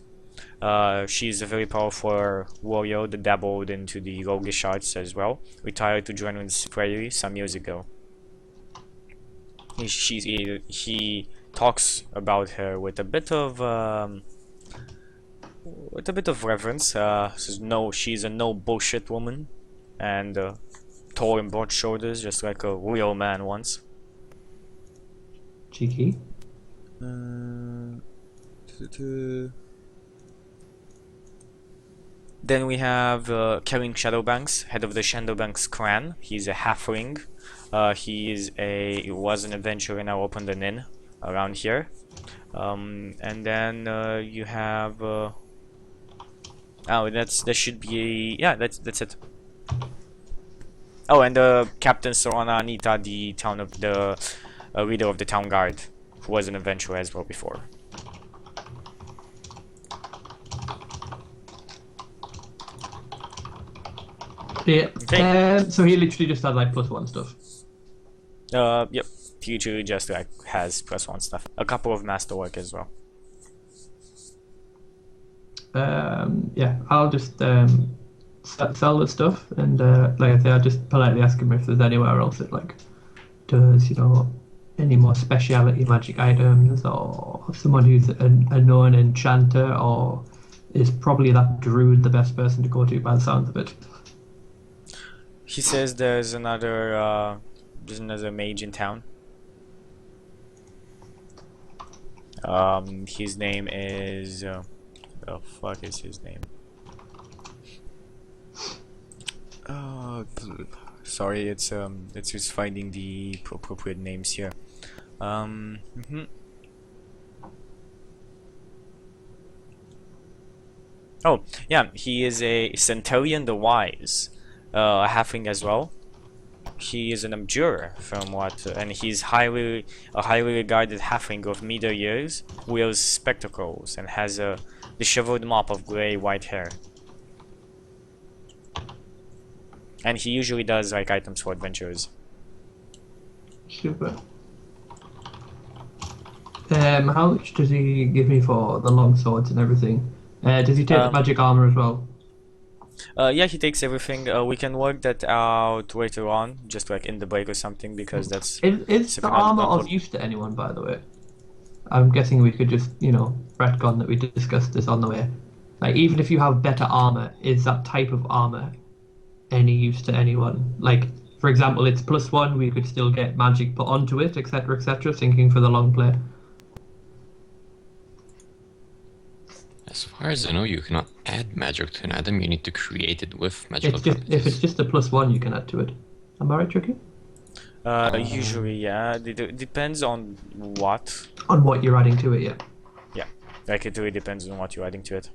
S1: She is a very powerful warrior that dabbled into the roguish arts as well, retired to join with Freyri some years ago. He talks about her with a bit of reverence. Says no, she's a no bullshit woman, and tall and broad shoulders, just like a real man once.
S5: Cheeky.
S1: Then we have Kering Shadowbanks, head of the Shadowbanks clan. He's a halfling. He was an adventurer and now opened an inn around here. And then you have that should be that's it. Oh, and Captain Sorana Anita, the leader of the town guard, who was an adventurer as well before.
S5: Yeah.
S1: Okay.
S5: So he literally just had like +1 stuff.
S1: Yep. He usually just like has +1 stuff. A couple of masterwork as well.
S5: Yeah, I'll just sell the stuff, and like I say, I'll just politely ask him if there's anywhere else that like does any more speciality magic items, or someone who's a known enchanter, or is probably that druid the best person to go to by the sounds of it.
S1: He says there's another mage in town. His name is the fuck is his name? Sorry, it's just finding the appropriate names here. Oh, yeah, he is a Centurion the Wise, a halfling as well. He is an abjurer and he's a highly regarded halfling of middle years, wears spectacles, and has a disheveled mop of gray-white hair. and he usually does like items for adventurers.
S5: Super. How much does he give me for the long swords and everything? Does he take the magic armor as well?
S1: Yeah, he takes everything. We can work that out later on, just like in the break or something, because that's
S5: Is the
S1: super not
S5: armor of
S1: important.
S5: use to anyone, by the way? I'm guessing we could just, retcon that we discussed this on the way. Like, even if you have better armor, is that type of armor any use to anyone? Like, for example, it's +1, we could still get magic put onto it, etc., thinking for the long play.
S2: As far as I know, you cannot add magic to an item. You need to create it with magical
S5: It's just if it's
S2: properties.
S5: just a +1, you can add to it. Am I right, Tricky?
S1: Usually, yeah. It depends on what.
S5: On what you're adding to it, yeah.
S1: Yeah, like it really depends on what you're adding to it.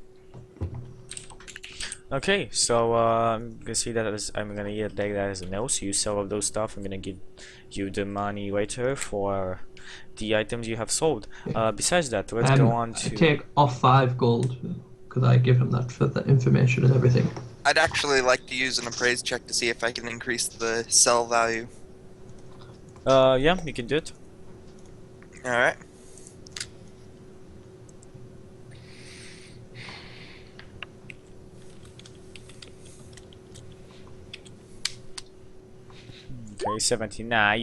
S1: Okay, so I'm gonna see that as I'm gonna take that as a no. So you sell all those stuff. I'm gonna give you the money later for the items you have sold. Besides that, let's go on
S5: I
S1: to.
S5: take off 5 gold because I give him that for the information and everything.
S4: I'd actually like to use an appraise check to see if I can increase the sell value.
S1: Yeah, you can do it.
S4: Alright.
S1: Okay, 17. Nah,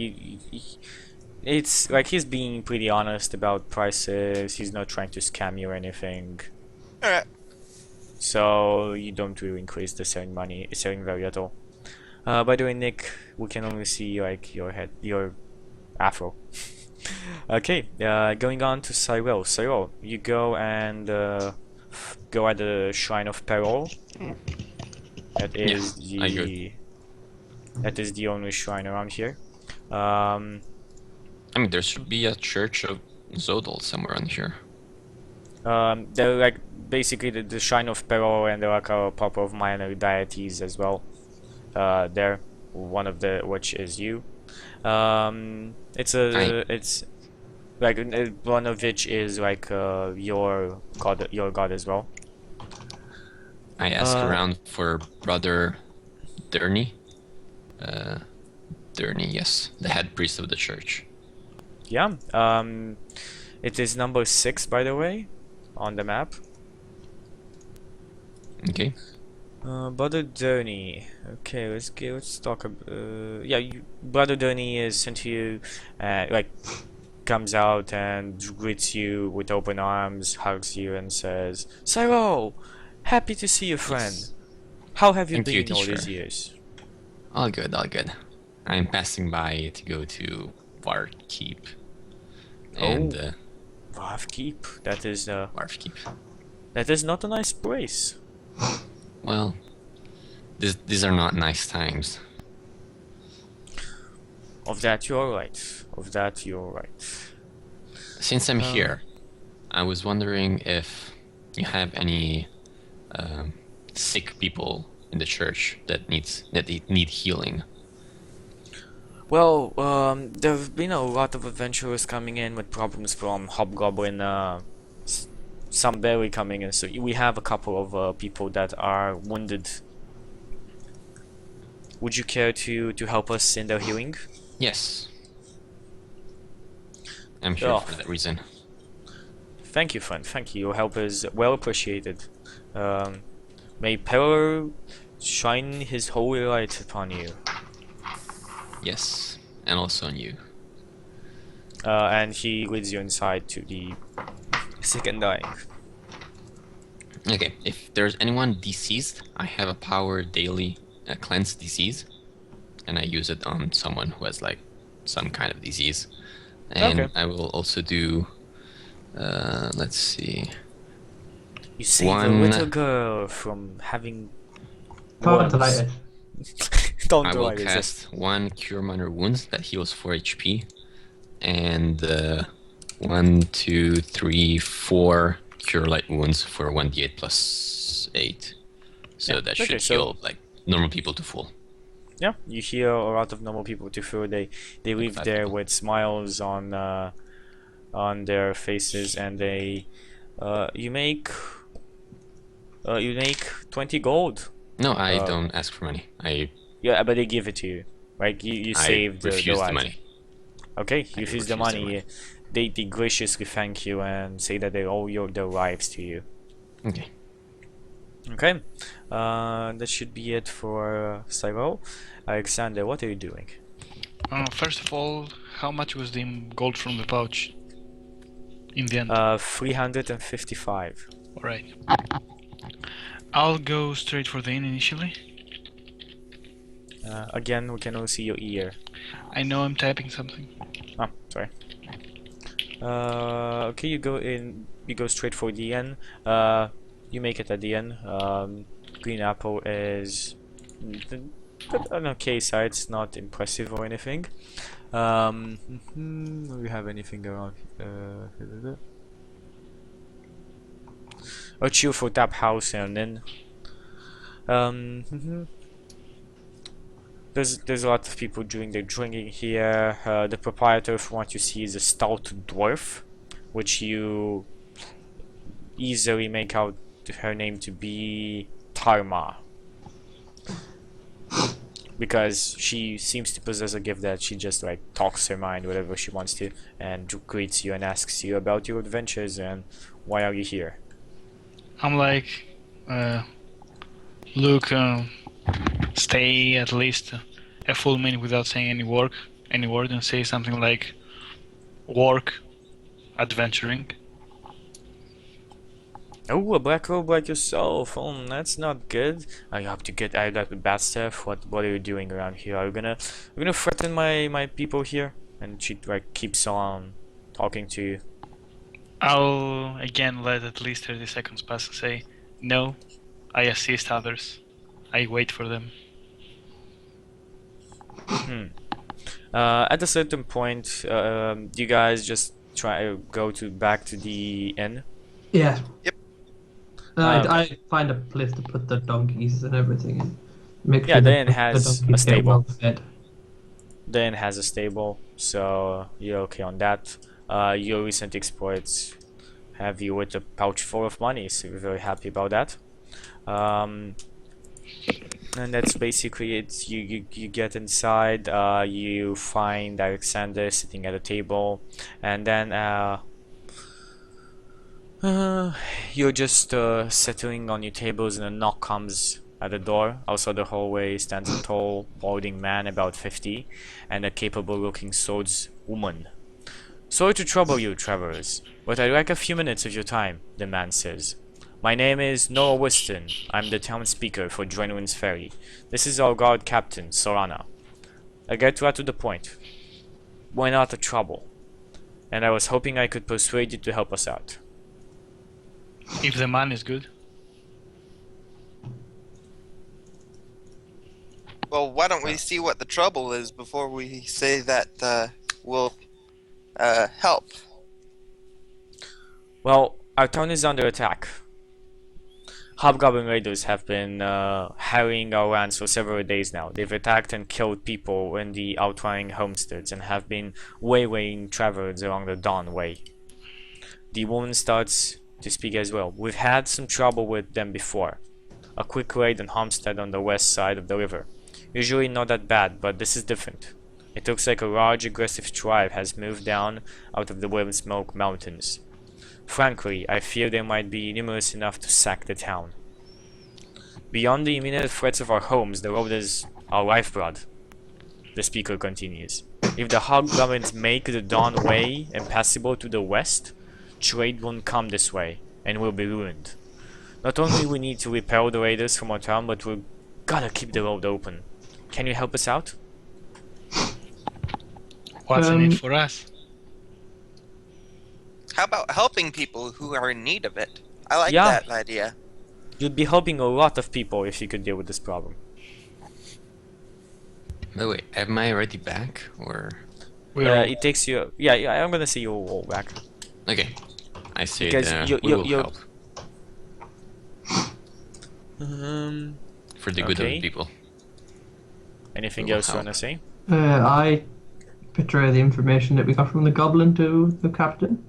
S1: it's like he's being pretty honest about prices. He's not trying to scam you or anything.
S4: Alright.
S1: So you don't really increase the selling value at all. By the way, Nick, we can only see like your afro. Okay, going on to Cyril. Cyril, you go and go at the Shrine of Peril. That is
S2: I go.
S1: that is the only shrine around here.
S2: I mean, there should be a church of Zodal somewhere on here.
S1: They're like basically the Shrine of Peril, and there are a couple of minor deities as well. There, one of which is you. It's like one of which is like your god as well.
S2: I asked around for Brother Durney. Durney, yes, the head priest of the church.
S1: Yeah. It is number 6, by the way, on the map.
S2: Okay.
S1: Brother Durney. Okay, let's talk about. Yeah, Brother Durney is sent to you, like comes out and greets you with open arms, hugs you, and says, "Cyril, happy to see you, friend.
S2: Yes.
S1: How have you
S2: Thank you,
S1: been all these
S2: teacher.
S1: years?"
S2: All good, all good. I'm passing by to go to Vark Keep. And
S1: Warf Keep. That is
S2: Vark Keep.
S1: that is not a nice place.
S2: Well, these are not nice times.
S1: Of that you're right. Of that you're right.
S2: Since I'm here, I was wondering if you have any sick people in the church that need healing.
S1: Well, there have been a lot of adventurers coming in with problems from Hobgoblin, some barely coming in, so we have a couple of people that are wounded. Would you care to help us in their healing?
S2: Yes. I'm here
S1: Oh.
S2: for that reason.
S1: Thank you, friend. Thank you. Your help is well appreciated. May Peril shine his holy light upon you.
S2: Yes, and also on you.
S1: And he leads you inside to the sick and dying.
S2: Okay, if there's anyone deceased, I have a power daily cleanse disease, and I use it on someone who has like some kind of disease. And
S1: Okay.
S2: I will also do, let's see,
S1: You save a
S2: One-
S1: little girl from having
S5: Can't
S1: worms.
S5: delay it.
S1: Don't
S2: I
S1: do
S2: will
S1: it.
S2: cast 1 Cure Minor Wounds that heals 4 HP, and 1, 2, 3, 4 Cure Light Wounds for 1d8 plus 8. So
S1: Yeah,
S2: that
S1: okay,
S2: should
S1: so-
S2: heal like normal people to full.
S1: Yeah, you hear a lot of normal people to feel they leave
S2: five
S1: there
S2: people.
S1: with smiles on their faces, and they you make 20 gold.
S2: No, I don't ask for money. I
S1: Yeah, but they give it to you. Right? You
S2: I
S1: saved the
S2: refuse the
S1: lives.
S2: money.
S1: Okay, you
S2: I
S1: refuse the
S2: refuse the
S1: money. They graciously thank you and say that they owe their lives to you.
S2: Okay.
S1: Okay, that should be it for Cyril. Alexander, what are you doing?
S3: First of all, how much was the gold from the pouch in the end?
S1: 355.
S3: Alright. I'll go straight for the inn initially.
S1: Again, we can only see your ear.
S3: I know I'm typing something.
S1: Oh, sorry. Okay, you go in. You go straight for the inn. You make it at the inn. Green apple is an okay side. It's not impressive or anything. Do we have anything around? A cheerful tap house and an inn. There's a lot of people doing their drinking here. The proprietor, from what you see, is a stout dwarf, which you easily make out her name to be Tarma, because she seems to possess a gift that she just like talks her mind whatever she wants to, and greets you and asks you about your adventures and why are you here.
S3: I'm like, look, stay at least a full minute without saying any word, and say something like work, adventuring.
S1: Oh, a black robe like yourself. Oh, that's not good. I hope to get out of the bad stuff. What are you doing around here? Are you gonna threaten my people here? And she like keeps on talking to you.
S3: I'll again let at least 30 seconds pass and say, no, I assist others. I wait for them.
S1: At a certain point, you guys just try to go back to the inn.
S5: Yeah.
S4: Yep.
S5: I find a place to put the donkeys and everything, and make
S1: Yeah,
S5: sure
S1: the
S5: that
S1: inn
S5: the
S1: has
S5: donkeys
S1: a
S5: get
S1: stable.
S5: well fed.
S1: The inn has a stable, so you're okay on that. Your recent exploits have you with a pouch full of money, so we're very happy about that. And that's basically it. You get inside, you find Alexander sitting at a table, and then you're just settling on your tables, and a knock comes at the door. Outside the hallway stands a tall, balding man about 50, and a capable-looking swordswoman. Sorry to trouble you, travelers, but I'd like a few minutes of your time, the man says. My name is Noah Weston. I'm the town speaker for Dungeoneers Ferry. This is our guard captain, Sorana. I get right to the point. We're not a trouble, and I was hoping I could persuade you to help us out.
S3: If the man is good.
S4: Well, why don't we see what the trouble is before we say that we'll help?
S1: Well, our town is under attack. Hobgoblin raiders have been harrying our lands for several days now. They've attacked and killed people in the outlying homesteads and have been waylaying travelers along the Dawn Way. The woman starts to speak as well. We've had some trouble with them before. A quick raid on Homestead on the west side of the river. Usually not that bad, but this is different. It looks like a large aggressive tribe has moved down out of the Smoke Mountains. Frankly, I fear they might be numerous enough to sack the town. Beyond the immediate threats of our homes, the road is our lifeblood. The speaker continues. If the hobgoblins make the Dawn Way impassable to the west, trade won't come this way, and we'll be ruined. Not only we need to repel the raiders from our town, but we've gotta keep the road open. Can you help us out?
S3: What's in it for us?
S4: How about helping people who are in need of it? I like
S1: Yeah.
S4: that idea.
S1: You'd be helping a lot of people if you could deal with this problem.
S2: By the way, am I already back or?
S1: It takes you... Yeah, I'm gonna see you all back.
S2: Okay, I say
S1: Because
S2: that
S1: you-
S2: we will
S1: you-
S2: help
S1: Um,
S2: for the good of
S1: okay.
S2: the people.
S1: anything
S2: We will
S1: else you
S2: help.
S1: wanna say?
S5: I betray the information that we got from the goblin to the captain,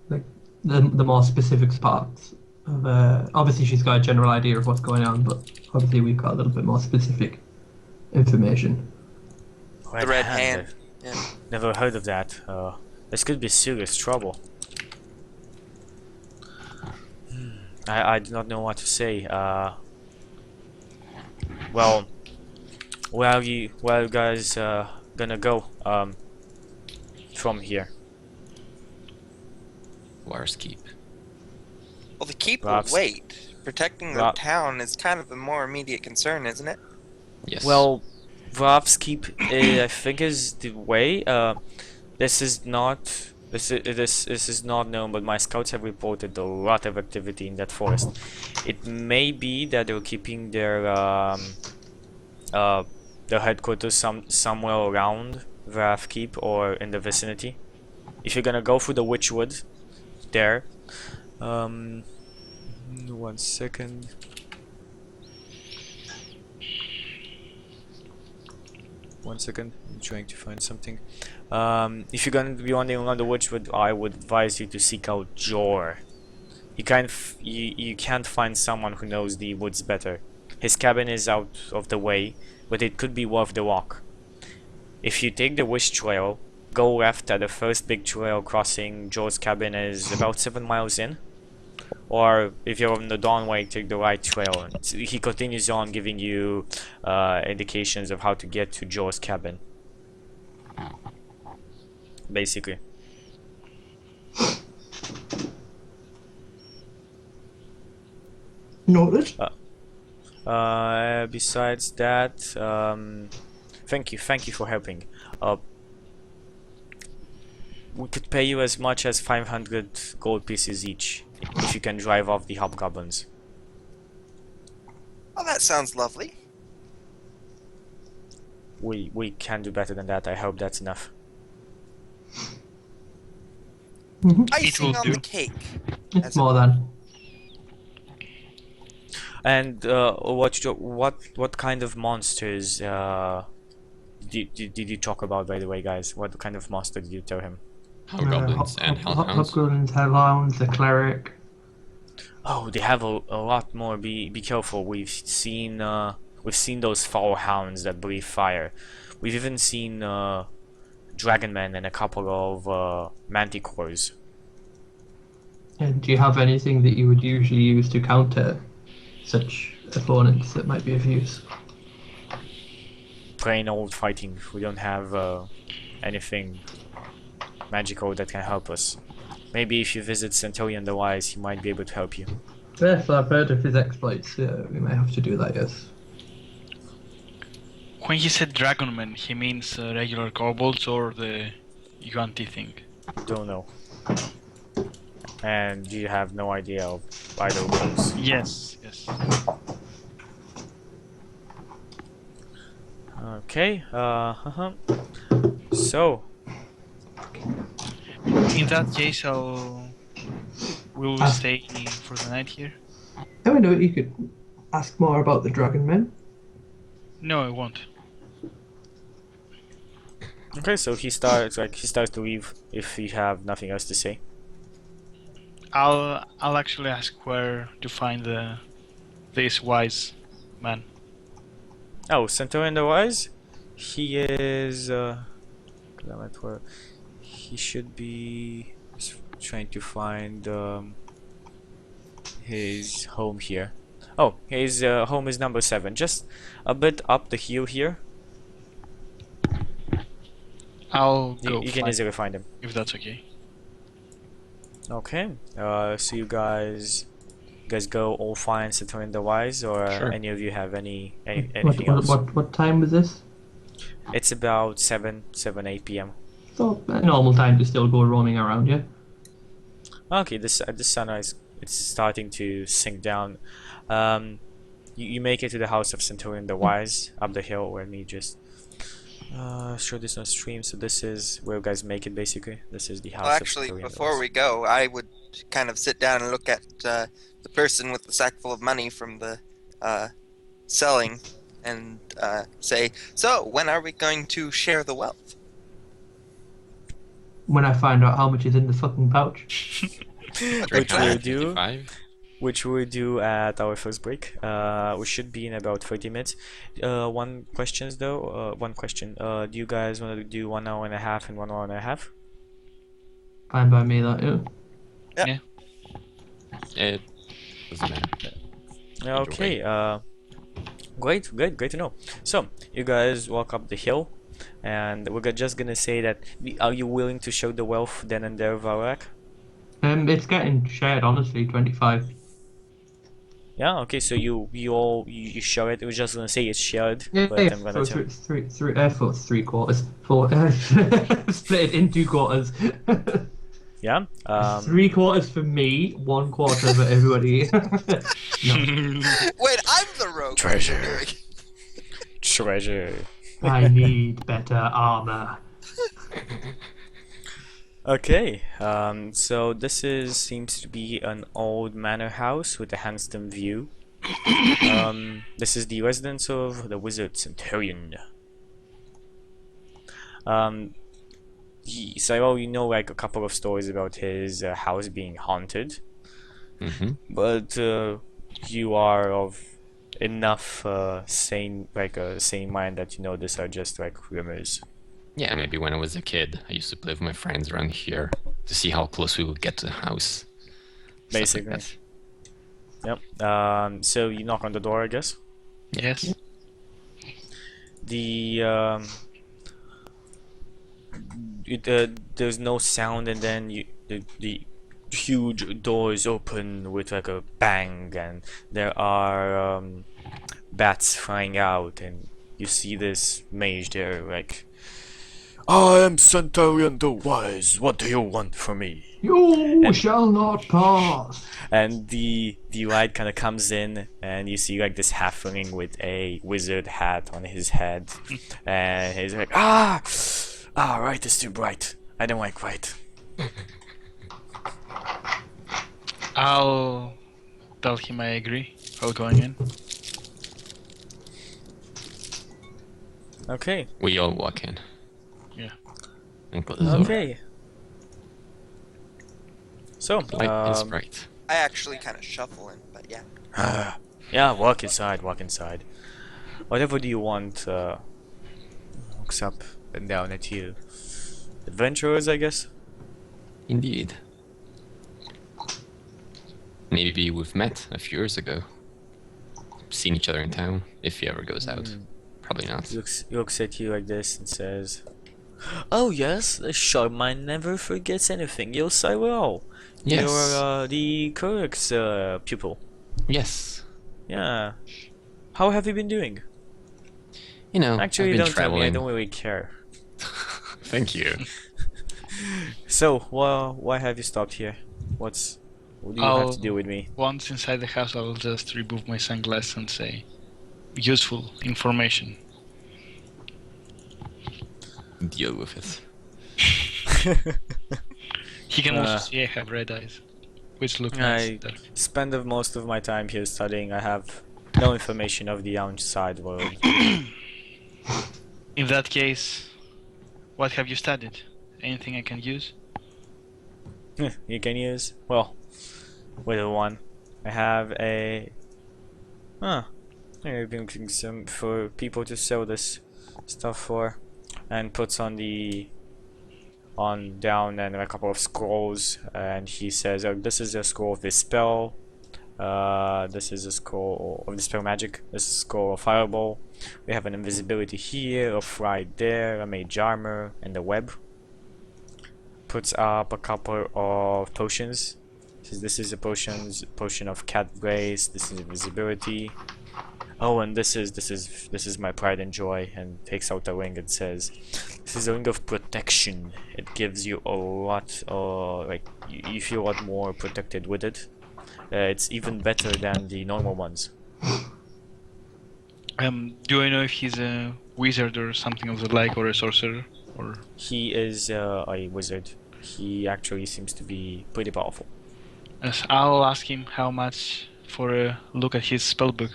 S5: like the more specifics parts of. Obviously, she's got a general idea of what's going on, but obviously we've got a little bit more specific information.
S4: The Red Hand. Yeah.
S1: Never heard of that. This could be serious trouble. I do not know what to say. Well, where you guys gonna go from here?
S2: War's Keep.
S4: Well, the keep will
S1: Perhaps-
S4: wait. Protecting the
S1: Perhaps-
S4: town is kind of a more immediate concern, isn't it?
S2: Yes.
S1: Well, Vrab's Keep, I think, is the way. This is not. This is not known, but my scouts have reported a lot of activity in that forest. It may be that they're keeping their headquarters somewhere around Vrab Keep or in the vicinity. If you're gonna go through the Witchwood, there. 1 second. One second, I'm trying to find something. If you're gonna be wandering around the Witchwood, I would advise you to seek out Jor. You can't find someone who knows the woods better. His cabin is out of the way, but it could be worth the walk. If you take the Wish Trail, go left at the first big trail crossing. Jor's cabin is about 7 miles in. Or if you're on the Dawn Way, take the right trail. He continues on giving you indications of how to get to Joe's cabin. Basically.
S5: Noted.
S1: Besides that, thank you for helping. We could pay you as much as 500 gold pieces each if you can drive off the hobgoblins.
S4: Oh, that sounds lovely.
S1: We can do better than that. I hope that's enough.
S4: Icing
S3: will
S4: on
S3: do.
S4: the cake.
S5: It's
S4: As it
S5: more
S4: were.
S5: than.
S1: And what kind of monsters did you talk about, by the way, guys? What kind of monster did you tell him?
S2: Hobgoblins and hellhounds.
S5: Hobgoblins, hellhounds, the cleric.
S1: Oh, they have a lot more. Be careful. We've seen those foul hounds that breathe fire. We've even seen dragonmen and a couple of manticores.
S5: And do you have anything that you would usually use to counter such opponents that might be of use?
S1: Plain old fighting. We don't have anything magical that can help us. Maybe if you visit Centurion the Wise, he might be able to help you.
S5: Yes, I've heard of his exploits. We might have to do that, yes.
S3: When he said dragonmen, he means regular kobolds or the Yuan-Ti thing?
S1: Don't know. And you have no idea of either of those.
S3: Yes.
S1: Okay. So,
S3: In that case, will we stay for the night here?
S5: I know you could ask more about the dragon men.
S3: No, I won't.
S1: okay. So he starts to leave if you have nothing else to say.
S3: I'll actually ask where to find this wise man.
S1: Oh, Centurion the Wise? He is he should be trying to find his home here. Oh, his home is number 7, just a bit up the hill here.
S3: I'll go
S1: You can
S3: find
S1: easily find him.
S3: if that's okay.
S1: Okay. So you guys go all find Centurion the Wise, or
S2: Sure.
S1: any of you have anything else?
S5: What time was this?
S1: It's about 8 p.m.
S5: So, a normal time to still go roaming around, yeah?
S1: Okay, the sunrise, it's starting to sink down. You make it to the house of Centurion the Wise up the hill. Let me just show this on stream. So this is where you guys make it, basically. This is the house
S4: Well,
S1: of
S4: actually,
S1: Centurion the
S4: before
S1: Wise.
S4: we go, I would kind of sit down and look at the person with the sack full of money from the selling and say, so, when are we going to share the wealth?
S5: When I find out how much is in the fucking pouch.
S4: A great
S1: Which we'll
S4: plan.
S1: do.
S2: 55?
S1: which we'll do at our first break. We should be in about 30 minutes. One questions though. One question. Do you guys want to do 1 hour and a half and 1 hour and a half?
S5: Fine by me, that, yeah.
S4: Yeah.
S2: It doesn't matter.
S1: Okay. Great to know. So you guys walk up the hill, and we're just gonna say that. Are you willing to show the wealth then and there, Varak?
S5: It's getting shared, honestly, 25.
S1: Yeah. Okay. So you show it. We're just gonna say it's shared,
S5: Yeah,
S1: but
S5: yeah.
S1: I'm gonna
S5: So
S1: tell.
S5: three quarters. Split it in 2 quarters.
S1: Yeah.
S5: 3 quarters for me, 1 quarter for everybody. No.
S4: Wait, I'm the rogue.
S6: Treasure.
S1: Treasure.
S5: I need better armor.
S1: Okay, so this seems to be an old manor house with a handsome view. This is the residence of the wizard Centurion. Cyril, you know like a couple of stories about his house being haunted, but you are of enough sane mind that you know these are just like rumors.
S2: Yeah, maybe when I was a kid, I used to play with my friends around here to see how close we would get to the house. Stuff like
S1: Basically.
S2: that.
S1: Yep. So you knock on the door, I guess.
S3: Yes.
S1: There's no sound, and then the huge doors open with like a bang, and there are bats flying out, and you see this mage there like,
S6: I am Centurion the Wise. What do you want from me?
S5: You shall not pass.
S1: and the light kind of comes in, and you see like this halfling with a wizard hat on his head, and he's like,
S6: Right is too bright. I don't like white.
S3: I'll tell him I agree. I'll going in.
S1: okay.
S2: We all walk in.
S3: Yeah.
S2: And close the door.
S1: Okay. So,
S2: Light is bright.
S4: I actually kind of shuffle in, but yeah.
S1: yeah, walk inside, walk inside. Whatever do you want, looks up and down at you. Adventurers, I guess?
S2: Indeed. Maybe we've met a few years ago. Seen each other in town, if he ever goes out. Probably not.
S1: He looks at you like this and says, "Oh yes, the sharp mind never forgets anything. You're Cyril.
S2: Yes.
S1: You're the cleric's pupil.
S2: Yes.
S1: Yeah. How have you been doing?
S2: You know,
S1: Actually,
S2: I've been
S1: don't tell me. I
S2: traveling.
S1: don't really care.
S2: Thank you.
S1: So, well, why have you stopped here? What do you have to do with me?
S3: Once inside the house, I'll just remove my sunglasses and say, useful information.
S2: Deal with it.
S3: He can also see I have red eyes, which look nice.
S1: I spend most of my time here studying. I have no information of the outside world.
S3: In that case, what have you studied? Anything I can use?
S1: You can use, well, little one. I have a. I've been looking some for people to sell this stuff for, and puts on down and a couple of scrolls, and he says, "Oh, this is a scroll of this spell. This is a scroll of the spell magic. This is a scroll of fireball. We have an invisibility here, a fright there, a mage armor, and a web." Puts up a couple of potions. Says this is a potion of cat grace. This is invisibility. Oh, and this is my pride and joy. And takes out a ring and says, "This is a ring of protection. It gives you a lot, like you feel a lot more protected with it. It's even better than the normal ones."
S3: Do I know if he's a wizard or something of the like, or a sorcerer, or?
S1: He is a wizard. He actually seems to be pretty powerful.
S3: Yes, I'll ask him how much for a look at his spellbook.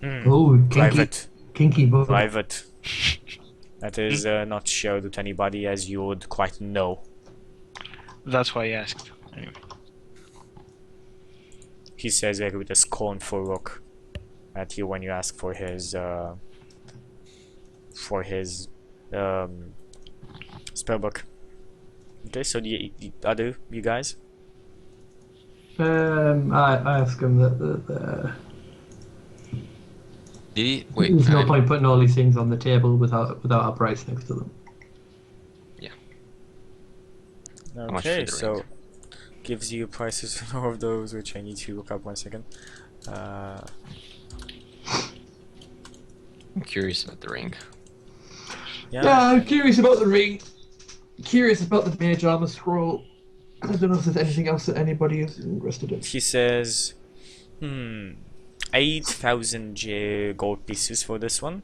S5: Oh, kinky book.
S1: Private. That is not shared to anybody, as you would quite know.
S3: That's why I asked. Anyway.
S1: he says like with a scornful look at you when you ask for his spellbook. Okay, so the other you guys.
S5: I ask him that
S2: Did he wait?
S5: there's no point putting all these things on the table without a price next to them.
S2: much
S1: Okay,
S2: for the
S1: so
S2: ring?
S1: gives you prices on all of those, which I need to look up 1 second.
S2: I'm curious about the ring.
S5: Yeah, I'm curious about the ring. Curious about the mage armor scroll. I don't know if there's anything else that anybody is interested in.
S1: He says, 8,000 gold pieces for this one.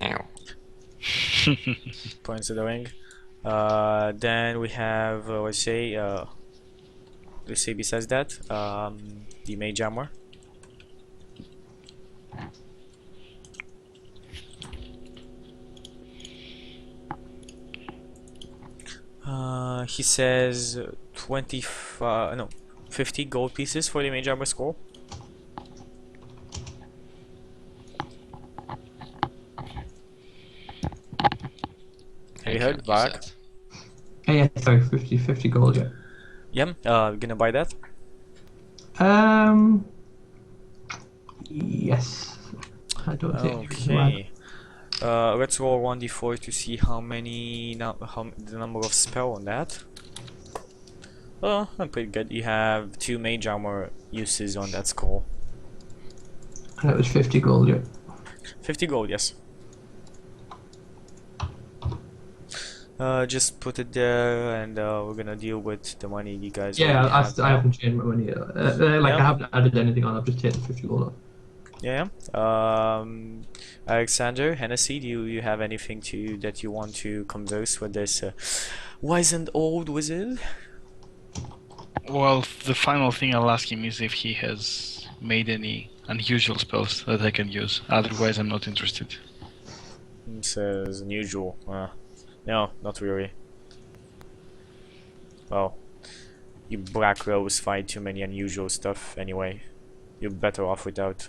S2: Ow.
S1: Points to the ring. Then we have, let's say besides that, the mage armor. He says 50 gold pieces for the mage armor scroll. Have you heard? Varg?
S5: Yeah, sorry, 50 gold, yeah.
S1: Yeah, gonna buy that?
S5: Yes. I don't think it's mad.
S1: Okay. Let's roll 1d4 to see how many the number of spell on that. Oh, I'm pretty good. You have 2 mage armor uses on that scroll.
S5: And it was 50 gold, yeah.
S1: 50 gold, yes. Just put it there, and we're gonna deal with the money you guys.
S5: Yeah,
S1: already have
S5: I
S1: now.
S5: haven't changed my money. I haven't added anything on. I've just taken 50 gold off.
S1: Yeah. Alexander, Hennessy, do you have anything that you want to converse with this wizened old wizard?
S3: Well, the final thing I'll ask him is if he has made any unusual spells that I can use. Otherwise, I'm not interested.
S1: He says unusual. No, not really. Well, you Black Rose find too many unusual stuff anyway. You're better off without.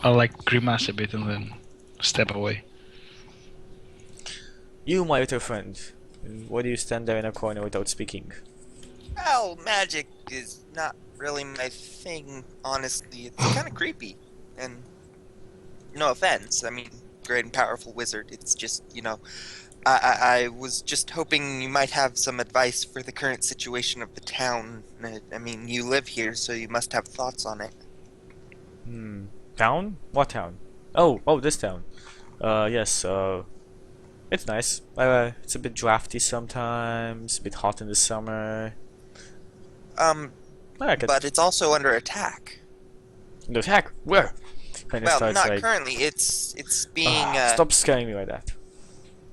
S3: I'll like grimace a bit and then step away.
S1: You, my little friend, why do you stand there in a corner without speaking?
S4: Well, magic is not really my thing, honestly. It's kind of creepy. And no offense, I mean, great and powerful wizard. It's just, I was just hoping you might have some advice for the current situation of the town. I mean, you live here, so you must have thoughts on it.
S1: Town? What town? Oh, this town. Yes, it's nice. It's a bit drafty sometimes, a bit hot in the summer. I like it.
S4: But it's also under attack.
S1: The attack? Where? Kind of
S4: Well,
S1: starts
S4: not
S1: like,
S4: currently. It's being
S1: stop scaring me like that.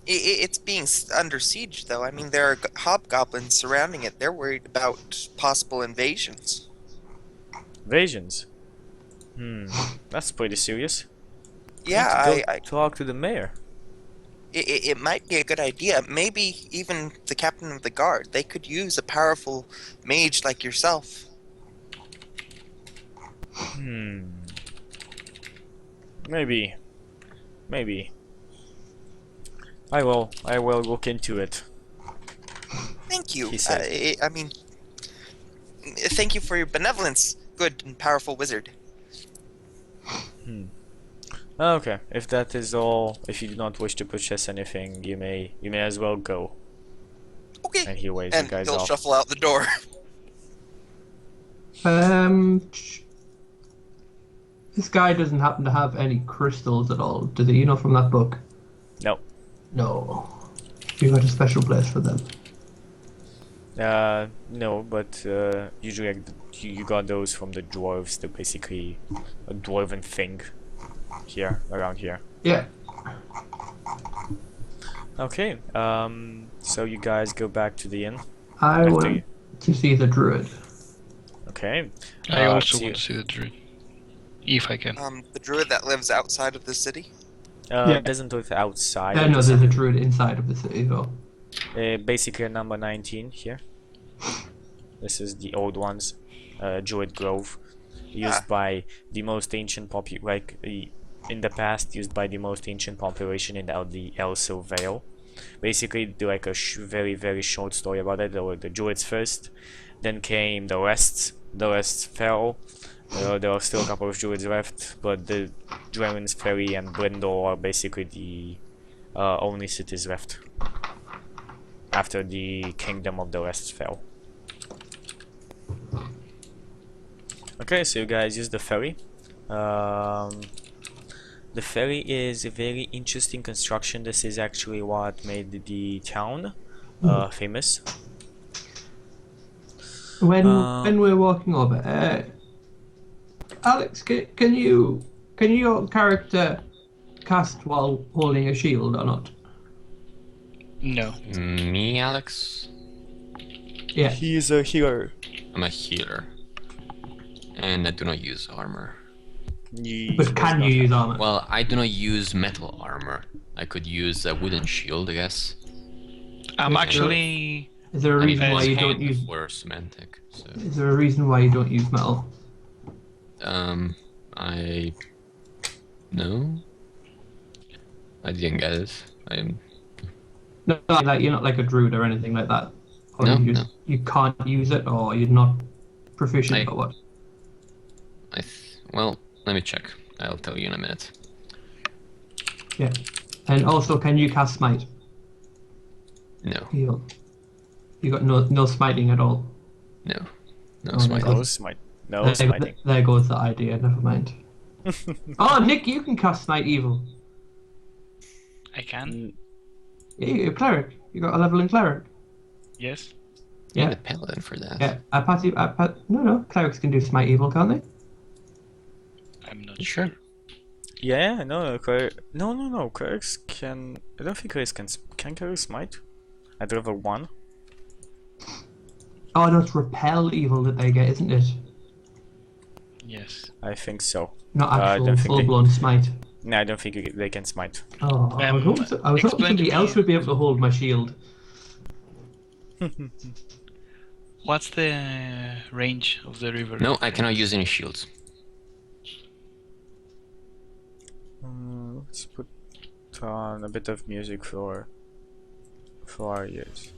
S4: it's being under siege, though. I mean, there are hobgoblins surrounding it. They're worried about possible invasions.
S1: Invasions? That's pretty serious.
S4: Yeah,
S1: You need to go
S4: I
S1: talk to the mayor.
S4: it might be a good idea. Maybe even the captain of the guard. They could use a powerful mage like yourself.
S1: Maybe. I will look into it.
S4: Thank you.
S1: He said.
S4: I mean, thank you for your benevolence, good and powerful wizard.
S1: Okay, if that is all, if you do not wish to purchase anything, you may as well go.
S4: Okay.
S1: And he waves
S4: And
S1: you guys
S4: he'll
S1: off.
S4: shuffle out the door.
S5: This guy doesn't happen to have any crystals at all, does he? You know, from that book?
S1: No.
S5: No. You got a special place for them.
S1: No, but usually like, you got those from the dwarves. They're basically a dwarven thing here, around here.
S5: Yeah.
S1: Okay, so you guys go back to the inn.
S5: I
S1: After
S5: want
S1: you-
S5: to see the druid.
S1: Okay.
S3: I also
S1: so
S3: want to see the druid. If I can.
S4: The druid that lives outside of the city.
S1: It doesn't live outside.
S5: Yeah,
S1: of
S5: no,
S1: the
S5: there's a
S1: city.
S5: druid inside of the city, though.
S1: Basically a number 19 here. This is the old ones, Druid Grove, used by the most ancient in the past, used by the most ancient population in the Elso Vale. Basically, do like a very very short story about it. There were the Druids first, then came the Rests. The Rests fell. There are still a couple of Druids left, but the Dragon's Ferry and Brindle are basically the only cities left after the kingdom of the Rests fell. Okay, so you guys use the ferry. The ferry is a very interesting construction. This is actually what made the town famous.
S5: When we're walking over, Alex, can your character cast while holding a shield or not?
S3: No.
S2: Me, Alex?
S5: Yeah.
S1: He is a healer.
S2: I'm a healer. And I do not use armor.
S5: But can you use armor?
S2: Well, I do not use metal armor. I could use a wooden shield, I guess.
S3: I'm actually.
S5: Is there a
S2: And
S5: reason why you don't use?
S2: Or semantic. So,
S5: Is there a reason why you don't use metal?
S2: No. I didn't get it. I'm.
S5: No, like you're not like a druid or anything like that. Or
S2: No,
S5: you can't use it, or you're not proficient,
S2: I-
S5: or what?
S2: Well, let me check. I'll tell you in a minute.
S5: Yeah. And also, can you cast smite?
S2: No,
S5: You got no smiting at all.
S2: no, no
S5: Oh,
S2: smite.
S1: No smite. No
S5: There,
S1: smiting.
S5: there goes the idea. Never mind. Oh, Nick, you can cast smite evil.
S3: I can.
S5: Yeah, you're a cleric. You got a level in cleric.
S3: Yes.
S2: You
S5: Yeah.
S2: need a paladin for that.
S5: Yeah, no, clerics can do smite evil, can't they?
S3: I'm not
S2: You
S3: sure.
S2: sure?
S1: Yeah, no, clerics can. I don't think clerics can clerics smite at level 1.
S5: Oh, no, it's repel evil that they get, isn't it?
S3: Yes.
S1: I think so.
S5: Not
S1: I
S5: actual
S1: don't think they-
S5: full-blown smite.
S1: No, I don't think they can smite.
S5: Oh, I was hoping
S3: explain to
S5: somebody
S3: me-
S5: else would be able to hold my shield.
S3: What's the range of the river?
S2: No, I cannot use any shields.
S1: Let's put on a bit of music for our ears.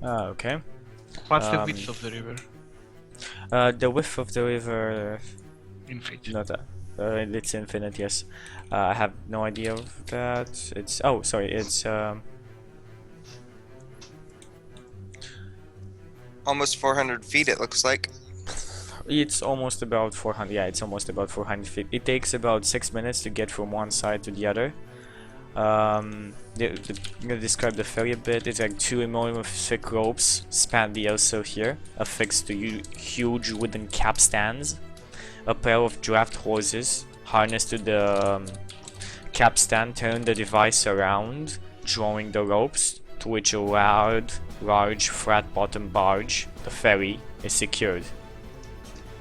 S1: Okay.
S3: What's the
S1: Um,
S3: width of the river
S1: The width of the river,
S3: in feet?
S1: not that. It's infinite, yes. I have no idea of that. It's it's
S4: Almost 400 feet, it looks like.
S1: it's almost about 400. Yeah, it's almost about 400 feet. It takes about 6 minutes to get from one side to the other. I'm gonna describe the ferry a bit. It's like 2 enormous thick ropes span the Elso here, affixed to huge wooden capstans. A pair of draft horses harnessed to the capstan turn the device around, drawing the ropes, to which a large flat-bottom barge, the ferry, is secured.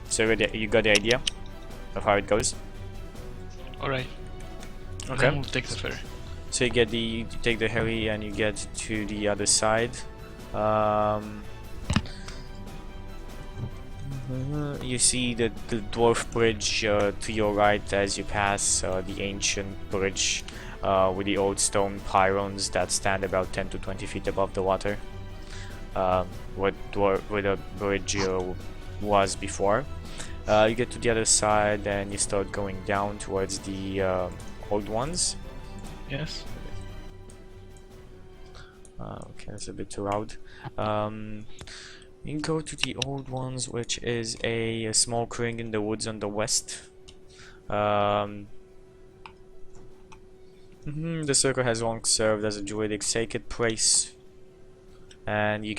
S1: So you got the idea of how it goes?
S3: Alright.
S1: Okay.
S3: Then we'll take the ferry.
S1: So you take the ferry and you get to the other side. You see the dwarf bridge to your right as you pass the ancient bridge with the old stone pylons that stand about 10 to 20 feet above the water, where the bridge was before. You get to the other side and you start going down towards the old ones.
S3: Yes.
S1: Okay, that's a bit too loud. You go to the old ones, which is a small clearing in the woods on the west. The circle has long served as a druidic sacred place, and you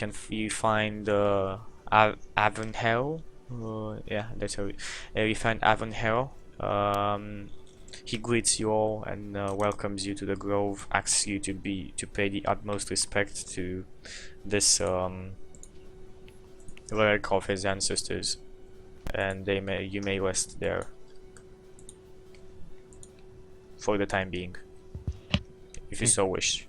S1: find Avonhell. Yeah, that's how you find Avonhell. He greets you all and welcomes you to the grove. Asks you to pay the utmost respect to this relic of his ancestors, and you may rest there for the time being, if you so wish.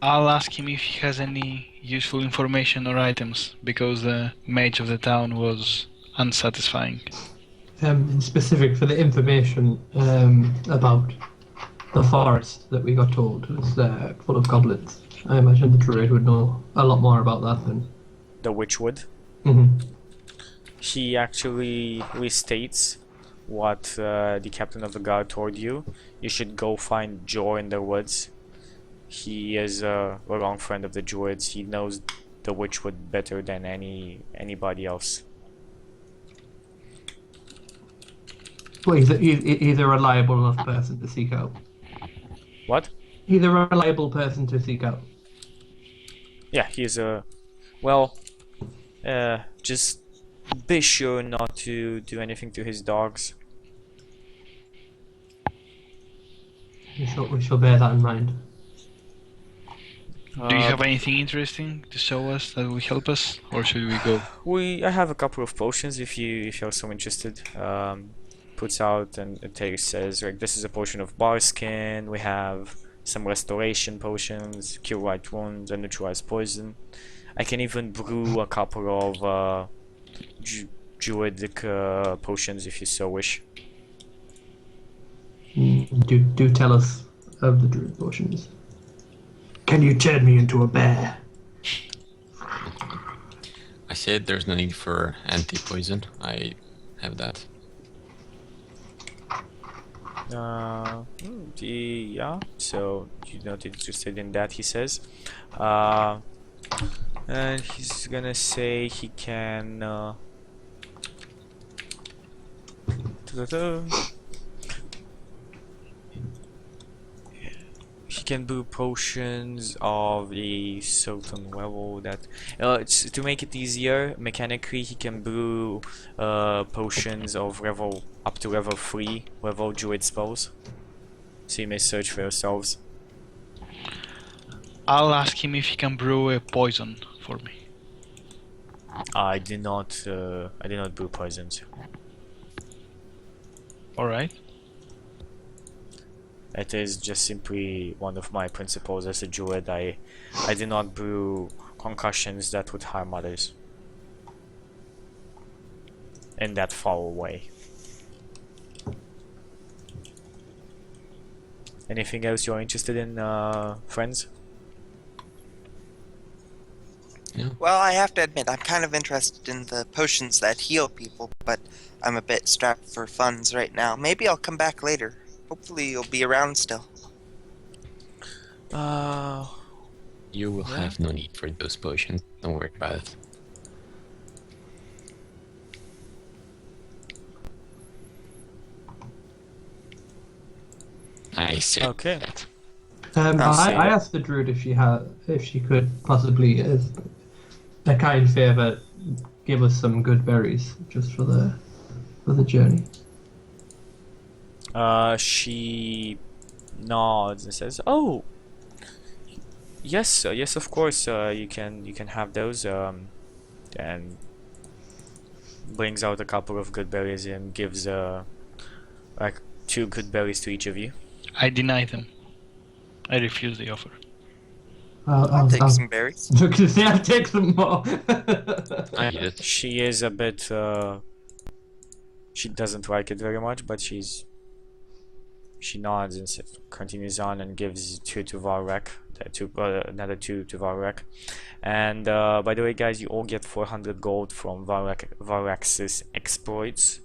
S3: I'll ask him if he has any useful information or items, because the mage of the town was unsatisfying.
S5: In specific for the information about the forest that we got told was full of goblins. I imagine the druid would know a lot more about that than.
S1: The Witchwood.
S5: Mhm.
S1: He actually restates what the captain of the guard told you. You should go find Joe in the woods. He is a long friend of the druids. He knows the Witchwood better than anybody else.
S5: Well, he's a reliable enough person to seek out.
S1: What?
S5: He's a reliable person to seek out.
S1: Yeah, he's a well. Just be sure not to do anything to his dogs.
S5: We shall bear that in mind.
S3: Do you have anything interesting to show us that will help us, or should we go?
S1: I have a couple of potions if you're so interested. Puts out and it says like this is a potion of bar skin. We have some restoration potions, cure white wounds, and neutralize poison. I can even brew a couple of druidic potions if you so wish.
S5: Do tell us of the druid potions. Can you turn me into a bear?
S2: I said there's no need for anti-poison. I have that.
S1: Yeah, so you're not interested in that, he says. And he's gonna say he can he can brew potions of a certain level that it's to make it easier mechanically. He can brew potions of level up to level 3 level druid spells, so you may search for yourselves.
S3: I'll ask him if he can brew a poison for me.
S1: I did not brew poisons.
S3: Alright.
S1: It is just simply one of my principles as a druid. I do not brew concussions that would harm others in that far away. Anything else you're interested in, friends?
S4: Well, I have to admit, I'm kind of interested in the potions that heal people, but I'm a bit strapped for funds right now. Maybe I'll come back later. Hopefully you'll be around still.
S2: You will have no need for those potions. Don't worry about it. I see.
S1: Okay.
S2: That.
S5: I asked the druid if she could possibly, as a kind favor, give us some good berries just for the journey.
S1: She nods and says, "Oh, yes, yes, of course. You can have those." And brings out a couple of good berries and gives like 2 good berries to each of you.
S3: I deny them. I refuse the offer.
S4: I'll take some berries.
S5: Look to say I'll take some more.
S2: I get it.
S1: She is a bit. She doesn't like it very much, but she nods and continues on and gives 2 to Varrek, another 2 to Varrek. And by the way, guys, you all get 400 gold from Varrek's exploits.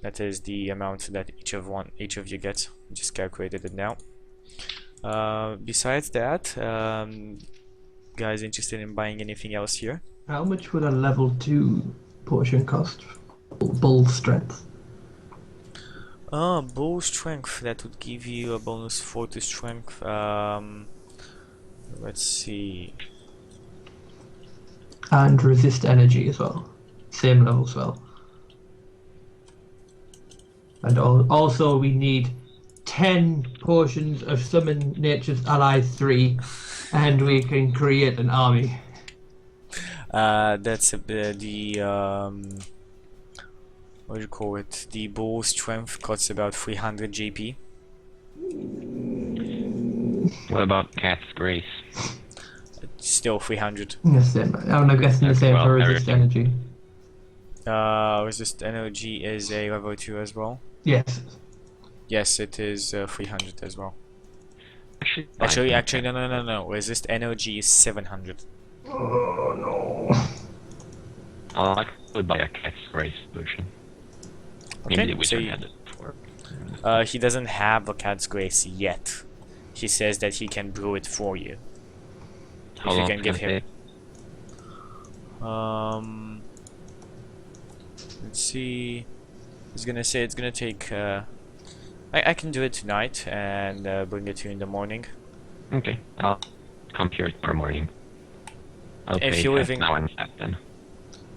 S1: That is the amount that each of you gets. Just calculated it now. Besides that, guys, interested in buying anything else here?
S5: How much would a level 2 potion cost? Bull strength.
S1: Bull strength, that would give you a bonus 4 to strength. Let's see.
S5: And resist energy as well. Same level as well. And also we need 10 potions of Summon Nature's Allies 3, and we can create an army.
S1: That's the what do you call it? The bull strength costs about 300 GP.
S2: What about Cat's Grace?
S1: Still 300.
S5: The same. I'm guessing the same
S2: Well,
S5: for resist energy.
S1: Resist energy is a level 2 as well.
S5: Yes.
S1: Yes, it is 300 as well.
S2: Actually,
S1: Actually, no. Resist energy is 700.
S5: Oh no.
S2: I'll actually buy a Cat's Grace potion. Maybe the
S1: Okay, so
S2: wizard had it before.
S1: he doesn't have a cat's grace yet. He says that he can brew it for you.
S2: How
S1: If you
S2: long
S1: can give
S2: it
S1: him.
S2: take?
S1: Let's see. He's gonna say it's gonna take. I can do it tonight and bring it to you in the morning.
S2: Okay, I'll come here tomorrow morning. I'll
S1: If
S2: pay
S1: you're
S2: half
S1: living-
S2: now and half then.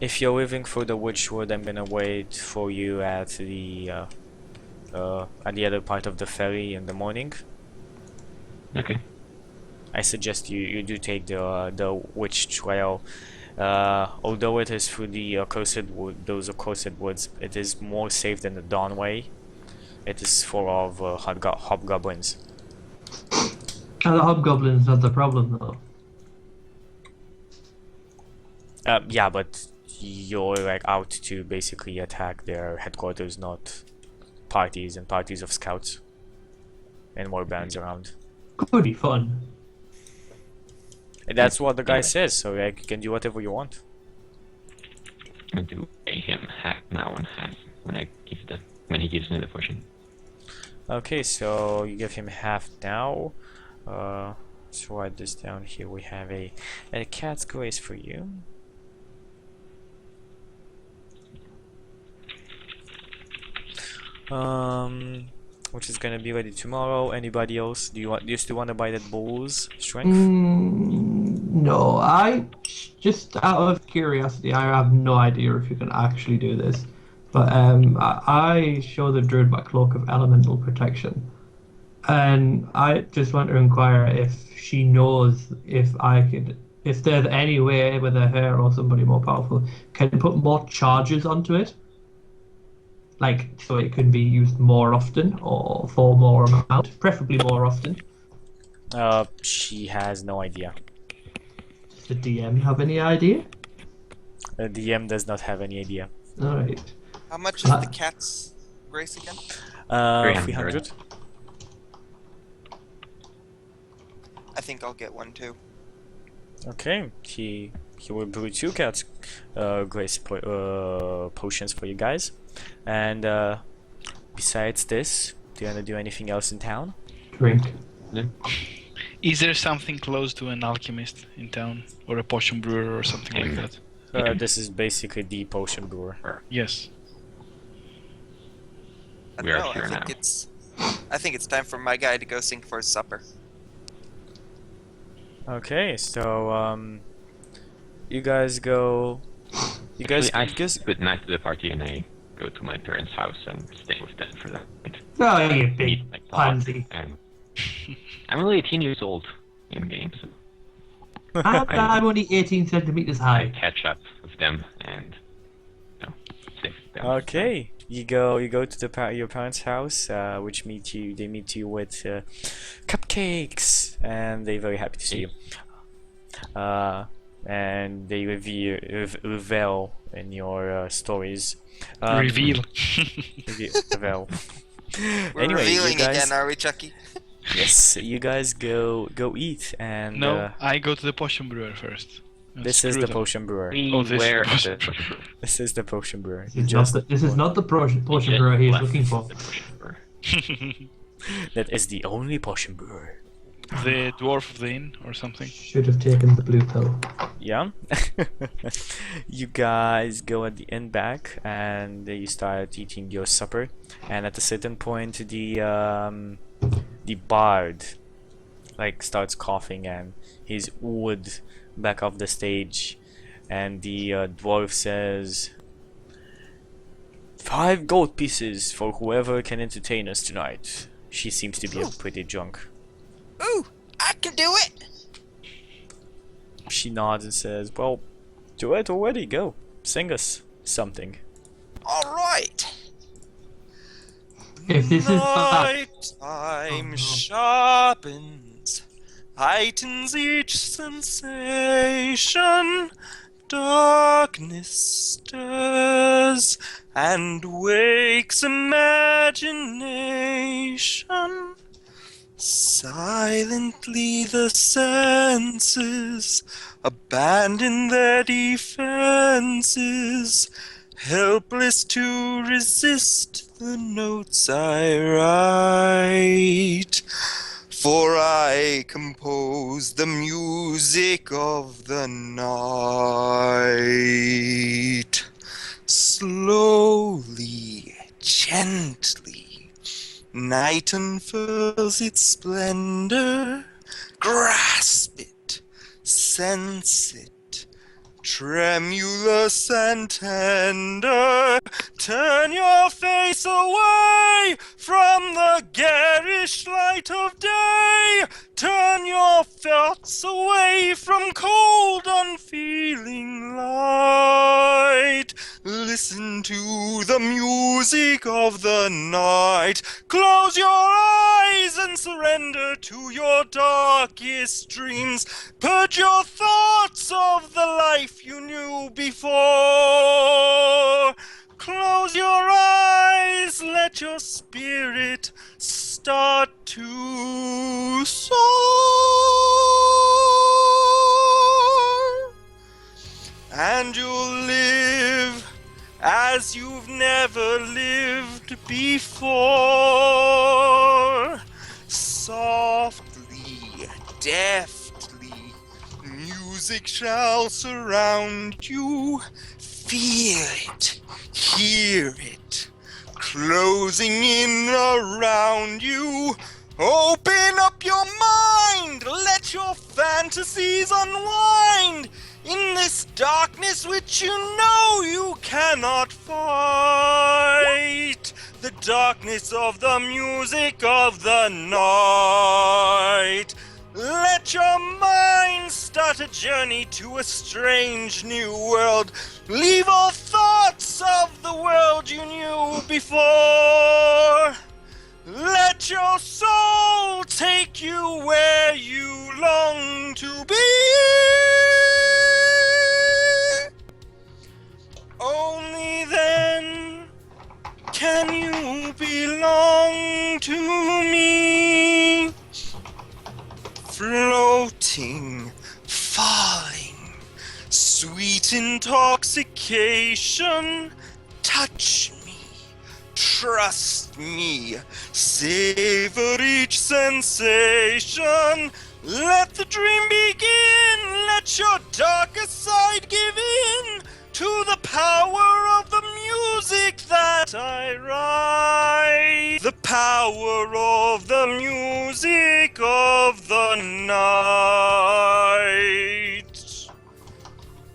S1: If you're leaving for the Witchwood, I'm gonna wait for you at the other part of the ferry in the morning.
S2: Okay.
S1: I suggest you do take the witch trail. Although it is through the those accursed woods, it is more safe than the Dawn Way. It is full of hobgoblins.
S5: And the hobgoblin's not the problem though.
S1: Yeah, but you're like out to basically attack their headquarters, not parties and parties of scouts and more bands around.
S5: Could be fun.
S1: And that's what the guy says, so like you can do whatever you want.
S2: I do pay him half now and half when he gives me the potion.
S1: Okay, so you give him half now. Let's write this down here. We have a cat's grace for you. Which is gonna be ready tomorrow. Anybody else? Do you still want to buy that bull's strength?
S5: No, I just out of curiosity, I have no idea if you can actually do this, but I show the druid my cloak of elemental protection, and I just want to inquire if she knows if there's any way, whether her or somebody more powerful can put more charges onto it, like so it can be used more often or for more amount, preferably more often.
S1: She has no idea.
S5: Does the DM have any idea?
S1: The DM does not have any idea.
S5: All right.
S4: How much is the cat's grace again?
S1: 300.
S4: I think I'll get one too.
S1: Okay, he will brew 2 cat's grace potions for you guys. And besides this, do you want to do anything else in town?
S5: Drink.
S3: Is there something close to an alchemist in town, or a potion brewer, or something like that?
S1: This is basically the potion brewer.
S3: Yes.
S4: I
S2: We
S4: don't
S2: are
S4: know.
S2: here now.
S4: I think it's time for my guy to go sink for his supper.
S1: Okay, so you guys go. You guys,
S2: I
S1: you guys.
S2: good night to the party and I go to my parents' house and stay with them for the night.
S5: Oh, you
S2: Meet
S5: big
S2: my dog,
S5: pansy.
S2: and I'm only 18 years old in game, so
S5: I'm only 18 centimeters
S2: I
S5: high.
S2: catch up with them and stay with them.
S1: Okay, you go to the your parents' house, which they meet you with cupcakes, and they're very happy to see you. And they reveal in your stories.
S3: Reveal.
S1: Reveal.
S4: We're
S1: Anyway, you
S4: revealing
S1: guys,
S4: again, are we, Chucky?
S1: yes, you guys go eat, and
S3: No, I go to the potion brewer first. And
S1: this is
S3: screw
S1: the
S3: them.
S1: potion brewer.
S3: Oh, this
S2: Where
S3: is
S2: the
S3: the-
S2: potion brewer?
S1: This is the potion brewer.
S5: This is not the potion brewer he's
S2: Left
S5: looking for.
S2: the potion brewer.
S1: That is the only potion brewer.
S3: The dwarf of the inn, or something.
S5: Should have taken the blue pill.
S1: Yeah. You guys go at the inn back, and you start eating your supper. And at a certain point, the bard like starts coughing, and he's wood back off the stage, and the dwarf says, 5 gold pieces for whoever can entertain us tonight. She seems to be pretty drunk.
S4: Ooh, I can do it!
S1: She nods and says, well, do it already, go. Sing us something.
S4: Alright!
S5: If this is
S4: Night time
S5: Oh, no.
S4: sharpens heightens each sensation. Darkness stirs and wakes imagination. Silently the senses abandon their defenses, helpless to resist the notes I write. For I compose the music of the night. Slowly, gently, night unfurls its splendor. Grasp it, sense it, tremulous and tender. Turn your face away from the garish light of day. Turn your thoughts away from cold, unfeeling light. Listen to the music of the night. Close your eyes and surrender to your darkest dreams. Purge your thoughts of the life you knew before. Close your eyes, let your spirit start to soar. And you'll live as you've never lived before. Softly, deftly, music shall surround you. Feel it, hear it, closing in around you. Open up your mind, let your fantasies unwind in this darkness which you know you cannot fight. The darkness of the music of the night. Let your mind start a journey to a strange new world. Leave all thoughts of the world you knew before. Let your soul take you where you long to be. Only then can you belong to me. Floating, falling, sweet intoxication. Touch me, trust me, savor each sensation. Let the dream begin, let your darkest side give in to the power of the music that I write. The power of the music of the night.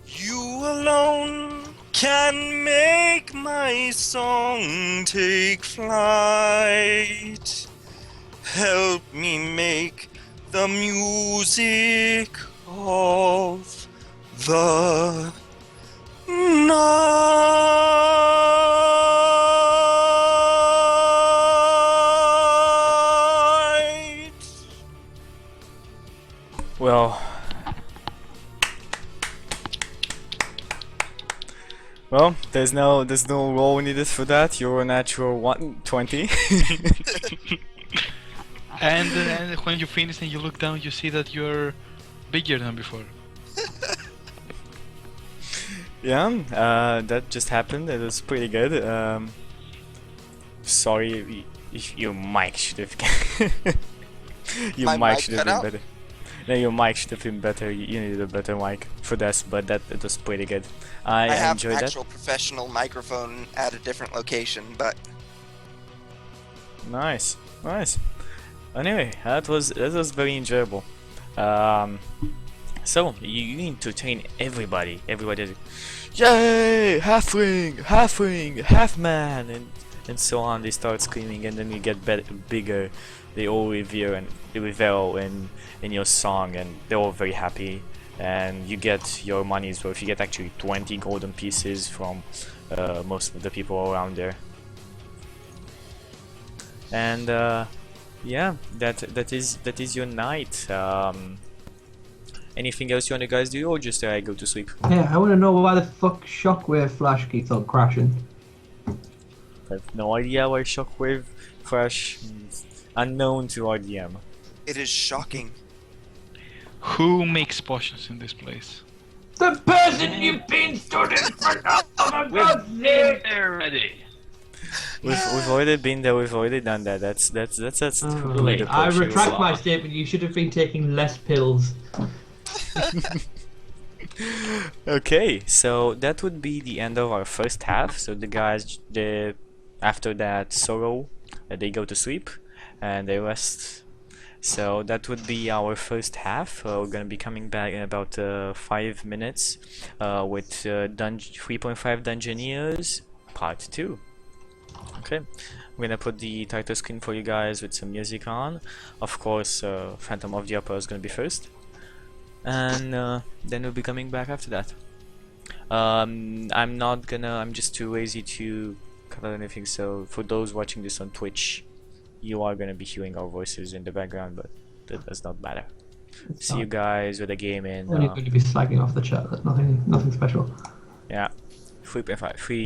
S4: You alone can make my song take flight. Help me make the music of the night.
S1: Well, there's no roll needed for that. You're a natural 120.
S3: And when you finish and you look down, you see that you're bigger than before.
S1: Yeah, that just happened. It was pretty good. Sorry, if your mic should have. Your
S4: My
S1: mic
S4: mic
S1: should have
S4: cut
S1: been
S4: out?
S1: better. No, your mic should have been better. You needed a better mic for this, but that it was pretty good. I
S4: I have
S1: enjoyed
S4: an
S1: that.
S4: actual professional microphone at a different location, but
S1: Nice. Anyway, that was very enjoyable. So you entertain everybody. Everybody, yay! Halfling, half man, and so on. They start screaming, and then you get bigger. They all revel in your song, and they're all very happy. And you get your money's worth. You get actually 20 golden pieces from most of the people around there. And yeah, that is your night. Anything else you want to guys do, or just go to sleep?
S5: Yeah, I want to know why the fuck Shockwave Flash keeps on crashing.
S1: I have no idea why Shockwave Flash is unknown to RDM.
S4: It is shocking.
S3: Who makes potions in this place?
S5: The person you've been stood in front of, for God's sake!
S3: Already.
S1: We've already been there. We've already done that. That's totally the
S5: I
S1: potion
S5: retract
S1: law.
S5: my statement. You should have been taking less pills.
S1: Okay, so that would be the end of our first half. So the guys, after that sorrow, they go to sleep and they rest. So that would be our first half. We're gonna be coming back in about 5 minutes with 3.5 Dungeoneers Part 2. Okay, I'm gonna put the title screen for you guys with some music on. Of course, Phantom of the Opera is gonna be first, and then we'll be coming back after that. I'm just too lazy to cut out anything, so for those watching this on Twitch, you are gonna be hearing our voices in the background, but that does not matter. See you guys with a game in
S5: Only going to be slagging off the chat. Nothing special.
S1: yeah, 3.5.